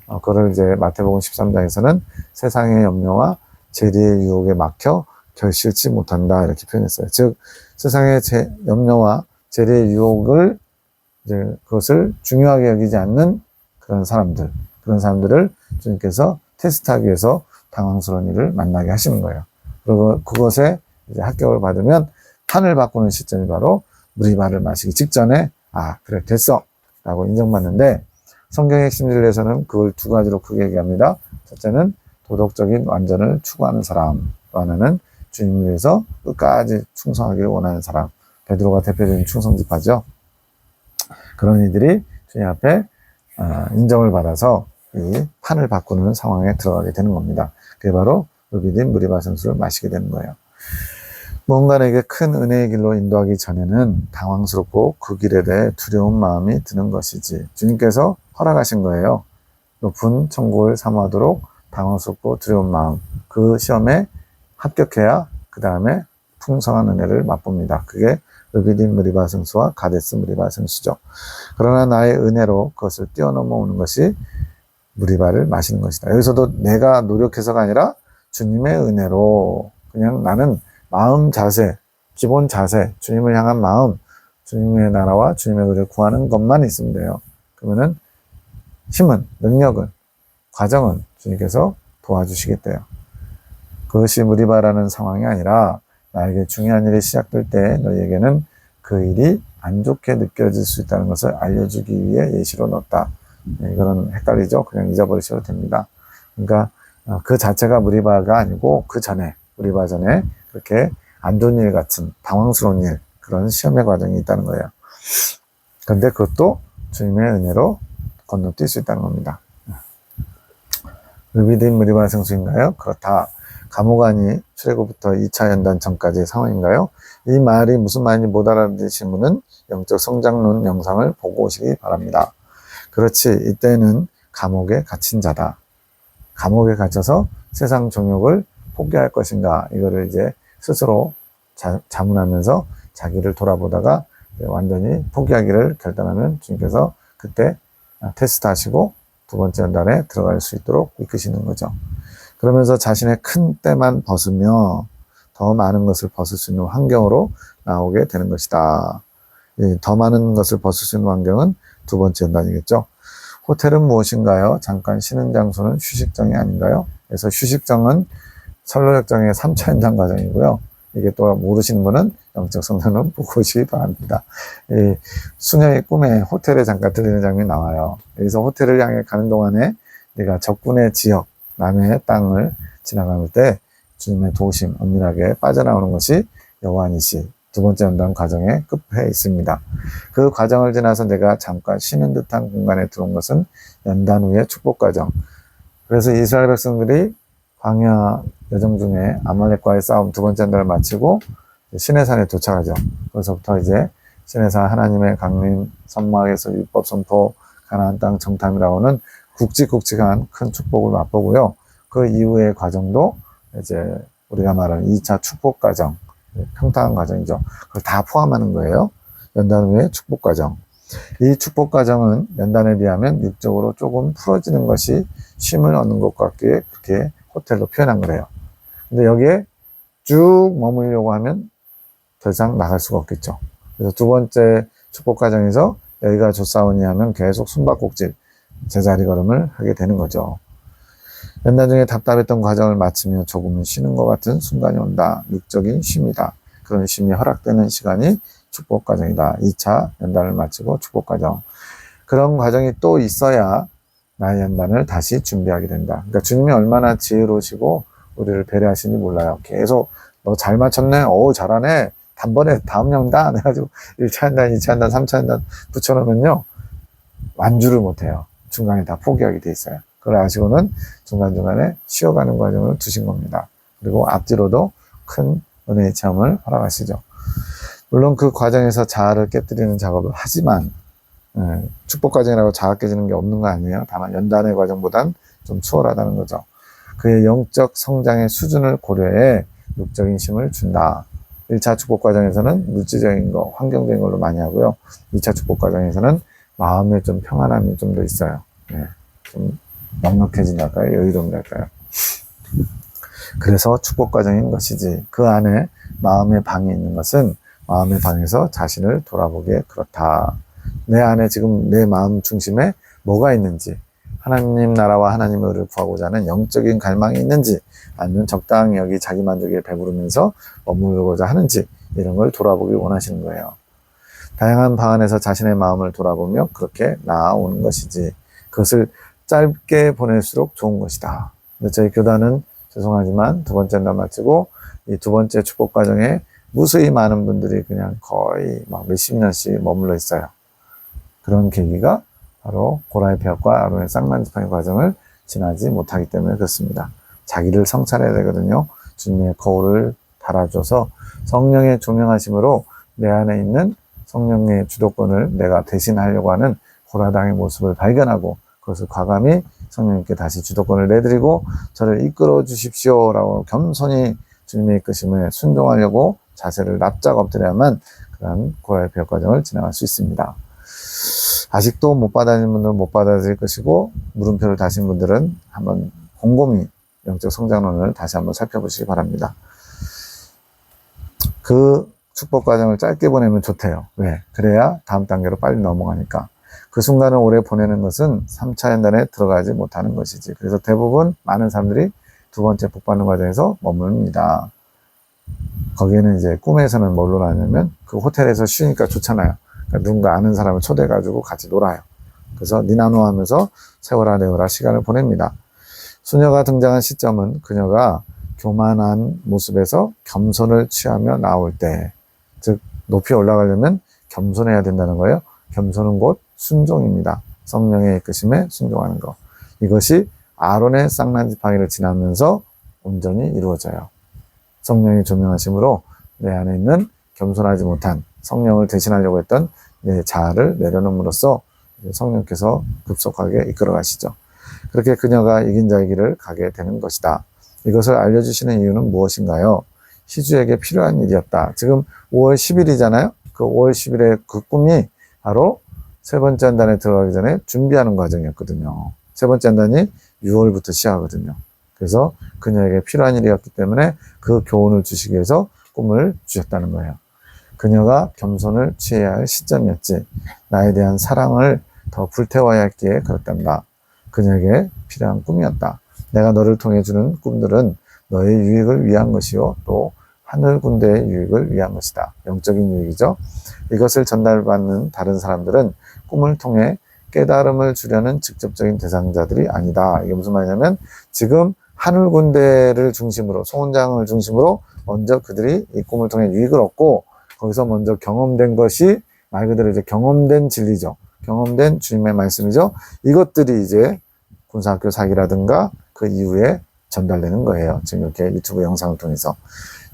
그거를 이제 마태복음 13장에서는 세상의 염려와 재리의 유혹에 막혀 결실치 못한다 이렇게 표현했어요. 즉 세상의 염려와 재리의 유혹을 이제 그것을 중요하게 여기지 않는 그런 사람들을 주님께서 테스트하기 위해서 당황스러운 일을 만나게 하시는 거예요. 그리고 그것에 이제 합격을 받으면 판을 바꾸는 시점이 바로 무리바를 마시기 직전에 그래 됐어 라고 인정받는데, 성경의 핵심 진리에서는 그걸 두 가지로 크게 얘기합니다. 첫째는 도덕적인 완전을 추구하는 사람, 또 하나는 주님을 위해서 끝까지 충성하기를 원하는 사람. 베드로가 대표적인 충성지파죠. 그런 이들이 주님 앞에 인정을 받아서 이 판을 바꾸는 상황에 들어가게 되는 겁니다. 그게 바로 르비딘 무리바 생수를 마시게 되는 거예요. 무언가에게 큰 은혜의 길로 인도하기 전에는 당황스럽고 그 길에 대해 두려운 마음이 드는 것이지, 주님께서 허락하신 거예요. 높은 천국을 사모하도록 당황스럽고 두려운 마음, 그 시험에 합격해야 그 다음에 풍성한 은혜를 맛봅니다. 그게 르비딘 무리바 생수와 가데스 무리바 생수죠. 그러나 나의 은혜로 그것을 뛰어넘어 오는 것이 무리바를 마시는 것이다. 여기서도 내가 노력해서가 아니라 주님의 은혜로, 그냥 나는 마음 자세, 기본 자세, 주님을 향한 마음, 주님의 나라와 주님의 의를 구하는 것만 있으면 돼요. 그러면은 힘은, 능력은, 과정은 주님께서 도와주시겠대요. 그것이 무리바라는 상황이 아니라 나에게 중요한 일이 시작될 때 너희에게는 그 일이 안 좋게 느껴질 수 있다는 것을 알려주기 위해 예시로 넣었다. 이거는 헷갈리죠? 그냥 잊어버리셔도 됩니다. 그러니까 그 자체가 무리바가 아니고 그 전에, 무리바 전에 그렇게 안 좋은 일 같은 당황스러운 일, 그런 시험의 과정이 있다는 거예요. 그런데 그것도 주님의 은혜로 건너뛸 수 있다는 겁니다. 르비딘 무리바 생수인가요? 그렇다. 감옥안이 출애굽부터 2차 연단 전까지의 상황인가요? 이 말이 무슨 말인지 못 알아들으신 분은 영적 성장론 영상을 보고 오시기 바랍니다. 그렇지, 이때는 감옥에 갇힌 자다. 감옥에 갇혀서 세상 종욕을 포기할 것인가, 이거를 이제 스스로 자문하면서 자기를 돌아보다가 완전히 포기하기를 결단하면 주님께서 그때 테스트 하시고 두 번째 연단에 들어갈 수 있도록 이끄시는 거죠. 그러면서 자신의 큰 때만 벗으며 더 많은 것을 벗을 수 있는 환경으로 나오게 되는 것이다. 더 많은 것을 벗을 수 있는 환경은 두 번째 연단이겠죠. 호텔은 무엇인가요? 잠깐 쉬는 장소는 휴식정이 아닌가요? 그래서 휴식정은 선로역정의 3차 연단 과정이고요. 이게 또 모르시는 분은 영적 성장론 보고 오시기 바랍니다. 수녀의 꿈에 호텔에 잠깐 들리는 장면이 나와요. 여기서 호텔을 향해 가는 동안에 내가 적군의 지역, 남의 땅을 지나갈 때 주님의 도우심, 은밀하게 빠져나오는 것이 여호와니시 두 번째 연단 과정의 끝에 있습니다. 그 과정을 지나서 내가 잠깐 쉬는 듯한 공간에 들어온 것은 연단 후의 축복 과정. 그래서 이스라엘 백성들이 광야 여정 중에 아말렉과의 싸움 두 번째 연단을 마치고 시내산에 도착하죠. 거기서부터 이제 시내산 하나님의 강림, 선막에서 율법 선포, 가나안 땅 정탐이라고는 굵직굵직한 큰 축복을 맛보고요. 그 이후의 과정도 이제 우리가 말하는 2차 축복 과정, 평탄한 과정이죠. 그걸 다 포함하는 거예요. 연단 후의 축복 과정. 이 축복 과정은 연단에 비하면 육적으로 조금 풀어지는 것이 쉼을 얻는 것 같기에 그렇게 호텔로 표현한 거래요. 근데 여기에 쭉 머물려고 하면 더 이상 나갈 수가 없겠죠. 그래서 두 번째 축복 과정에서 여기가 좋사오니 하면 계속 숨바꼭질, 제자리 걸음을 하게 되는 거죠. 연단 중에 답답했던 과정을 마치며 조금은 쉬는 것 같은 순간이 온다. 육적인 쉼이다. 그런 쉼이 허락되는 시간이 축복 과정이다. 2차 연단을 마치고 축복 과정. 그런 과정이 또 있어야 나의 연단을 다시 준비하게 된다. 그러니까 주님이 얼마나 지혜로우시고 우리를 배려하시는지 몰라요. 계속 너 잘 맞췄네. 오, 잘하네. 단번에 다음 연단 해가지고 1차 연단, 2차 연단, 3차 연단 붙여놓으면요. 완주를 못해요. 중간에 다 포기하게 돼 있어요. 그걸 아시고는 중간중간에 쉬어가는 과정을 두신 겁니다. 그리고 앞뒤로도 큰 은혜의 체험을 허락하시죠. 물론 그 과정에서 자아를 깨뜨리는 작업을 하지만 축복 과정이라고 자아 깨지는 게 없는 거 아니에요. 다만 연단의 과정보단 좀 수월하다는 거죠. 그의 영적 성장의 수준을 고려해 육적인 힘을 준다. 1차 축복 과정에서는 물질적인 거, 환경적인 걸로 많이 하고요. 2차 축복 과정에서는 마음에 좀 평안함이 좀 더 있어요. 좀 넉넉해진달까요? 여유로움달까요? 그래서 축복 과정인 것이지. 그 안에 마음의 방에 있는 것은 마음의 방에서 자신을 돌아보기에 그렇다. 내 안에 지금 내 마음 중심에 뭐가 있는지, 하나님 나라와 하나님의 의를 구하고자 하는 영적인 갈망이 있는지, 아니면 적당히 여기 자기 만족에 배부르면서 머물고자 하는지, 이런 걸 돌아보기 원하시는 거예요. 다양한 방 안에서 자신의 마음을 돌아보며 그렇게 나아오는 것이지. 그것을 짧게 보낼수록 좋은 것이다. 근데 저희 교단은 죄송하지만 두 번째 날 마치고 이 두 번째 축복 과정에 무수히 많은 분들이 그냥 거의 막 몇십 년씩 머물러 있어요. 그런 계기가 바로 고라의 폐역과 아론의 쌍난지팡이 과정을 지나지 못하기 때문에 그렇습니다. 자기를 성찰해야 되거든요. 주님의 거울을 달아줘서 성령의 조명하심으로 내 안에 있는 성령의 주도권을 내가 대신하려고 하는 고라당의 모습을 발견하고 그것을 과감히 성령님께 다시 주도권을 내드리고 저를 이끌어 주십시오 라고 겸손히 주님의 이끄심에 순종하려고 자세를 납작 엎드려야만 그런 고라의 폐역 과정을 지나갈 수 있습니다. 아직도 못 받아들인 분들은 못 받아들일 것이고 물음표를 다신 분들은 한번 곰곰이 영적 성장론을 다시 한번 살펴보시기 바랍니다. 그 축복 과정을 짧게 보내면 좋대요. 왜? 그래야 다음 단계로 빨리 넘어가니까. 그 순간을 오래 보내는 것은 3차 연단에 들어가지 못하는 것이지. 그래서 대부분 많은 사람들이 두 번째 복받는 과정에서 머뭅니다. 거기에는 이제 꿈에서는 뭘로 나냐면 그 호텔에서 쉬니까 좋잖아요. 그러니까 누군가 아는 사람을 초대해가지고 같이 놀아요. 그래서 니나노 하면서 세월아 내월아 시간을 보냅니다. 수녀가 등장한 시점은 그녀가 교만한 모습에서 겸손을 취하며 나올 때, 즉 높이 올라가려면 겸손해야 된다는 거예요. 겸손은 곧 순종입니다. 성령의 이끄심에 순종하는 것. 이것이 아론의 쌍난지팡이를 지나면서 온전히 이루어져요. 성령이 조명하심으로 내 안에 있는 겸손하지 못한 성령을 대신하려고 했던 내 자아를 내려놓음으로써 성령께서 급속하게 이끌어 가시죠. 그렇게 그녀가 이긴 자의 길을 가게 되는 것이다. 이것을 알려주시는 이유는 무엇인가요? 희주에게 필요한 일이었다. 지금 5월 10일이잖아요. 그 5월 10일의 그 꿈이 바로 세 번째 한단에 들어가기 전에 준비하는 과정이었거든요. 세 번째 한단이 6월부터 시작하거든요. 그래서 그녀에게 필요한 일이었기 때문에 그 교훈을 주시기 위해서 꿈을 주셨다는 거예요. 그녀가 겸손을 취해야 할 시점이었지. 나에 대한 사랑을 더 불태워야 했기에 그렇단다. 그녀에게 필요한 꿈이었다. 내가 너를 통해 주는 꿈들은 너의 유익을 위한 것이요. 또 하늘 군대의 유익을 위한 것이다. 영적인 유익이죠. 이것을 전달받는 다른 사람들은 꿈을 통해 깨달음을 주려는 직접적인 대상자들이 아니다. 이게 무슨 말이냐면 지금 하늘 군대를 중심으로 송원장을 중심으로 먼저 그들이 이 꿈을 통해 유익을 얻고 거기서 먼저 경험된 것이 말 그대로 이제 경험된 진리죠. 경험된 주님의 말씀이죠. 이것들이 이제 군사학교 사기라든가 그 이후에 전달되는 거예요. 지금 이렇게 유튜브 영상을 통해서.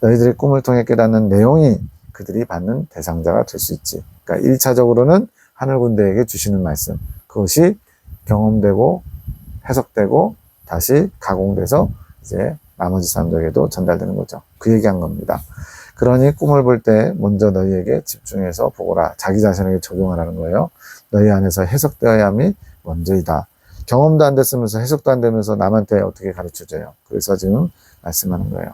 너희들의 꿈을 통해 깨닫는 내용이 그들이 받는 대상자가 될 수 있지. 그러니까 1차적으로는 하늘 군대에게 주시는 말씀. 그것이 경험되고 해석되고 다시 가공돼서 이제 나머지 사람들에게도 전달되는 거죠. 그 얘기한 겁니다. 그러니 꿈을 볼 때 먼저 너희에게 집중해서 보거라. 자기 자신에게 적용하라는 거예요. 너희 안에서 해석되어야 함이 먼저이다. 경험도 안 됐으면서 해석도 안 되면서 남한테 어떻게 가르쳐줘요. 그래서 지금 말씀하는 거예요.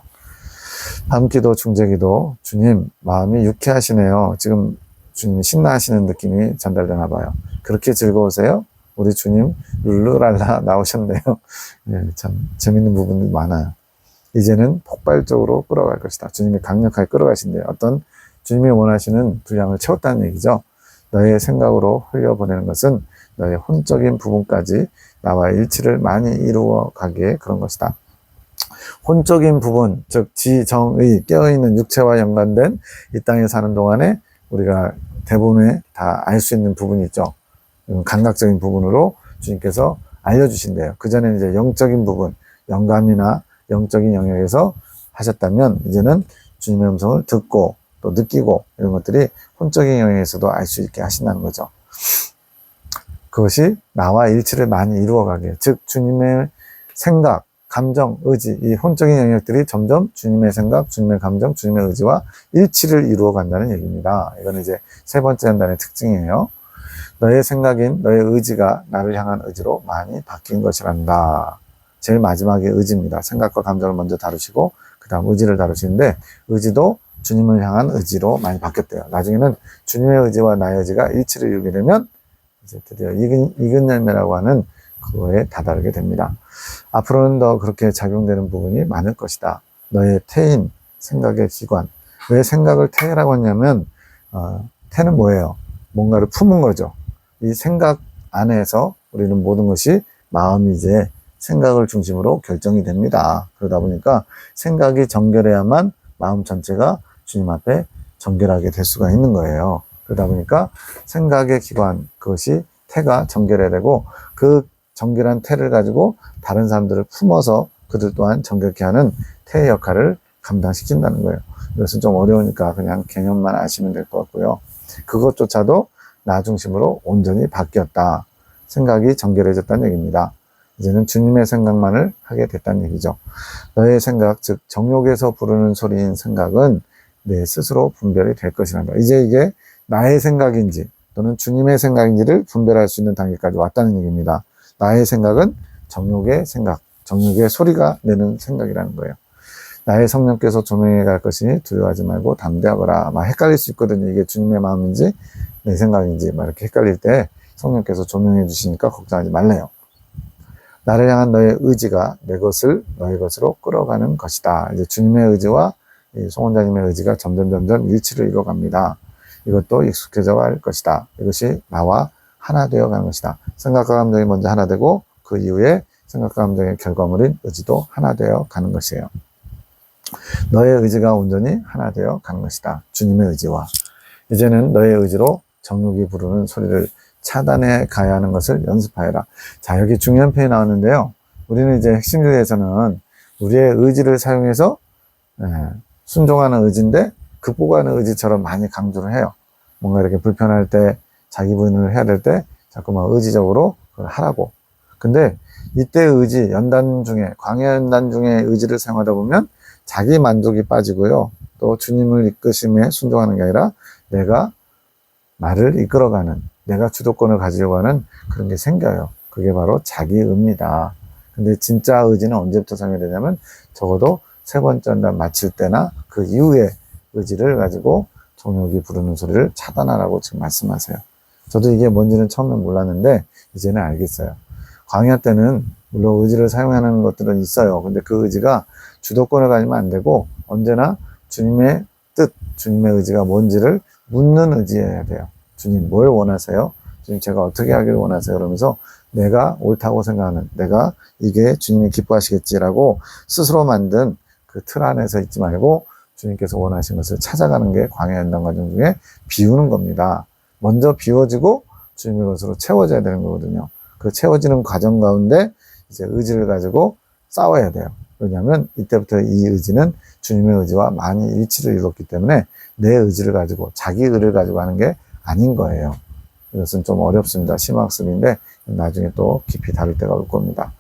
밤기도 중재기도 주님 마음이 유쾌하시네요. 지금 주님이 신나하시는 느낌이 전달되나 봐요. 그렇게 즐거우세요? 우리 주님 룰루랄라 나오셨네요. 네, 참 재밌는 부분이 많아요. 이제는 폭발적으로 끌어갈 것이다. 주님이 강력하게 끌어가신대요. 어떤 주님이 원하시는 분량을 채웠다는 얘기죠. 너의 생각으로 흘려보내는 것은 너의 혼적인 부분까지 나와 일치를 많이 이루어 가기에 그런 것이다. 혼적인 부분, 즉 지정의 깨어있는 육체와 연관된 이 땅에 사는 동안에 우리가 대부분에 다 알 수 있는 부분이 있죠. 감각적인 부분으로 주님께서 알려주신대요. 그전에는 이제 영적인 부분, 영감이나 영적인 영역에서 하셨다면 이제는 주님의 음성을 듣고 또 느끼고 이런 것들이 혼적인 영역에서도 알 수 있게 하신다는 거죠. 그것이 나와 일치를 많이 이루어가게, 즉 주님의 생각, 감정, 의지, 이 혼적인 영역들이 점점 주님의 생각, 주님의 감정, 주님의 의지와 일치를 이루어 간다는 얘기입니다. 이건 이제 세 번째 한단의 특징이에요. 너의 생각인 너의 의지가 나를 향한 의지로 많이 바뀐 것이란다. 제일 마지막에 의지입니다. 생각과 감정을 먼저 다루시고 그 다음 의지를 다루시는데 의지도 주님을 향한 의지로 많이 바뀌었대요. 나중에는 주님의 의지와 나의 의지가 일치를 이루게 되면 이제 드디어 이근 열매라고 하는 그거에 다다르게 됩니다. 앞으로는 더 그렇게 작용되는 부분이 많을 것이다. 너의 태인, 생각의 기관. 왜 생각을 태라고 했냐면 태는 뭐예요? 뭔가를 품은 거죠. 이 생각 안에서 우리는 모든 것이 마음이 이제 생각을 중심으로 결정이 됩니다. 그러다 보니까 생각이 정결해야만 마음 전체가 주님 앞에 정결하게 될 수가 있는 거예요. 그러다 보니까 생각의 기관, 그것이 태가 정결해야 되고 그 정결한 태를 가지고 다른 사람들을 품어서 그들 또한 정결케 하는 태의 역할을 감당시킨다는 거예요. 이것은 좀 어려우니까 그냥 개념만 아시면 될 것 같고요. 그것조차도 나 중심으로 온전히 바뀌었다. 생각이 정결해졌다는 얘기입니다. 이제는 주님의 생각만을 하게 됐다는 얘기죠. 너의 생각, 즉 정욕에서 부르는 소리인 생각은 내 스스로 분별이 될 것이란다. 이제 이게 나의 생각인지 또는 주님의 생각인지를 분별할 수 있는 단계까지 왔다는 얘기입니다. 나의 생각은 정욕의 생각, 정욕의 소리가 내는 생각이라는 거예요. 나의 성령께서 조명해 갈 것이니 두려워하지 말고 담대하거라. 막 헷갈릴 수 있거든요. 이게 주님의 마음인지 내 생각인지 막 이렇게 헷갈릴 때 성령께서 조명해 주시니까 걱정하지 말래요. 나를 향한 너의 의지가 내 것을 너의 것으로 끌어가는 것이다. 이제 주님의 의지와 송원장님의 의지가 점점 일치를 이루어갑니다. 이것도 익숙해져 갈 것이다. 이것이 나와 하나 되어 가는 것이다. 생각과 감정이 먼저 하나 되고 그 이후에 생각과 감정의 결과물인 의지도 하나 되어 가는 것이에요. 너의 의지가 온전히 하나 되어 가는 것이다. 주님의 의지와. 이제는 너의 의지로 정욕이 부르는 소리를 차단해 가야 하는 것을 연습하여라. 자, 여기 중요한 표현이 나왔는데요. 우리는 이제 핵심 교회에서는 우리의 의지를 사용해서 순종하는 의지인데 극복하는 의지처럼 많이 강조를 해요. 뭔가 이렇게 불편할 때, 자기 부인을 해야 될 때 자꾸만 의지적으로 그걸 하라고. 근데 이때 의지, 연단 중에, 광야 연단 중에 의지를 사용하다 보면 자기 만족이 빠지고요. 또 주님을 이끄심에 순종하는 게 아니라 내가 나를 이끌어가는, 내가 주도권을 가지려고 하는 그런 게 생겨요. 그게 바로 자기의입니다. 근데 진짜 의지는 언제부터 사용이 되냐면 적어도 세 번째 연단 마칠 때나 그 이후에 의지를 가지고 정욕이 부르는 소리를 차단하라고 지금 말씀하세요. 저도 이게 뭔지는 처음엔 몰랐는데 이제는 알겠어요. 광야 때는 물론 의지를 사용하는 것들은 있어요. 근데 그 의지가 주도권을 가지면 안 되고 언제나 주님의 뜻, 주님의 의지가 뭔지를 묻는 의지여야 돼요. 주님 뭘 원하세요? 주님 제가 어떻게 하기를 원하세요? 그러면서 내가 옳다고 생각하는, 내가 이게 주님이 기뻐하시겠지라고 스스로 만든 그 틀 안에서 있지 말고 주님께서 원하시는 것을 찾아가는 게 광야 연단 과정 중에 비우는 겁니다. 먼저 비워지고 주님의 것으로 채워져야 되는 거거든요. 그 채워지는 과정 가운데 이제 의지를 가지고 싸워야 돼요. 왜냐하면 이때부터 이 의지는 주님의 의지와 많이 일치를 이뤘기 때문에 내 의지를 가지고 자기 의를 가지고 하는 게 아닌 거예요. 이것은 좀 어렵습니다. 심화학습인데 나중에 또 깊이 다룰 때가 올 겁니다.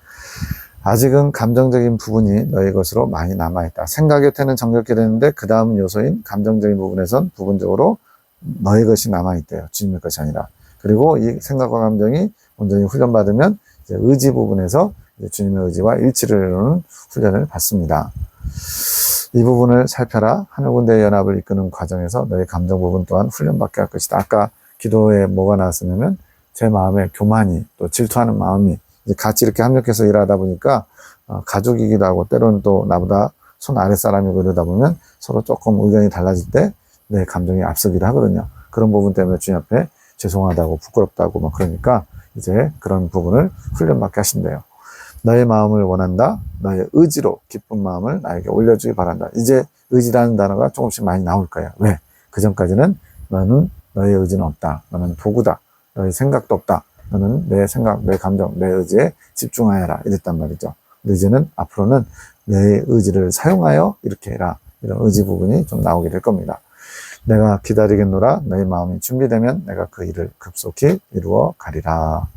아직은 감정적인 부분이 너희 것으로 많이 남아있다. 생각 곁에는 정겹게 되는데 그 다음 요소인 감정적인 부분에선 부분적으로 너희 것이 남아있대요. 주님의 것이 아니라. 그리고 이 생각과 감정이 온전히 훈련받으면 이제 의지 부분에서 이제 주님의 의지와 일치를 이루는 훈련을 받습니다. 이 부분을 살펴라. 하늘군대의 연합을 이끄는 과정에서 너희 감정 부분 또한 훈련받게 할 것이다. 아까 기도에 뭐가 나왔었냐면 제 마음에 교만이 또 질투하는 마음이 이제 같이 이렇게 협력해서 일하다 보니까 가족이기도 하고 때로는 또 나보다 손 아랫사람이고 이러다 보면 서로 조금 의견이 달라질 때 내 감정이 앞서기도 하거든요. 그런 부분 때문에 주님 앞에 죄송하다고 부끄럽다고 막 그러니까 이제 그런 부분을 훈련받게 하신대요. 너의 마음을 원한다. 너의 의지로 기쁜 마음을 나에게 올려주기 바란다. 이제 의지라는 단어가 조금씩 많이 나올 거예요. 왜? 그 전까지는 너는 너의 의지는 없다. 너는 도구다. 너의 생각도 없다. 너는 내 생각, 내 감정, 내 의지에 집중하여라. 이랬단 말이죠. 근데 이제는 앞으로는 내 의지를 사용하여 이렇게 해라. 이런 의지 부분이 좀 나오게 될 겁니다. 내가 기다리겠노라. 너의 마음이 준비되면 내가 그 일을 급속히 이루어 가리라.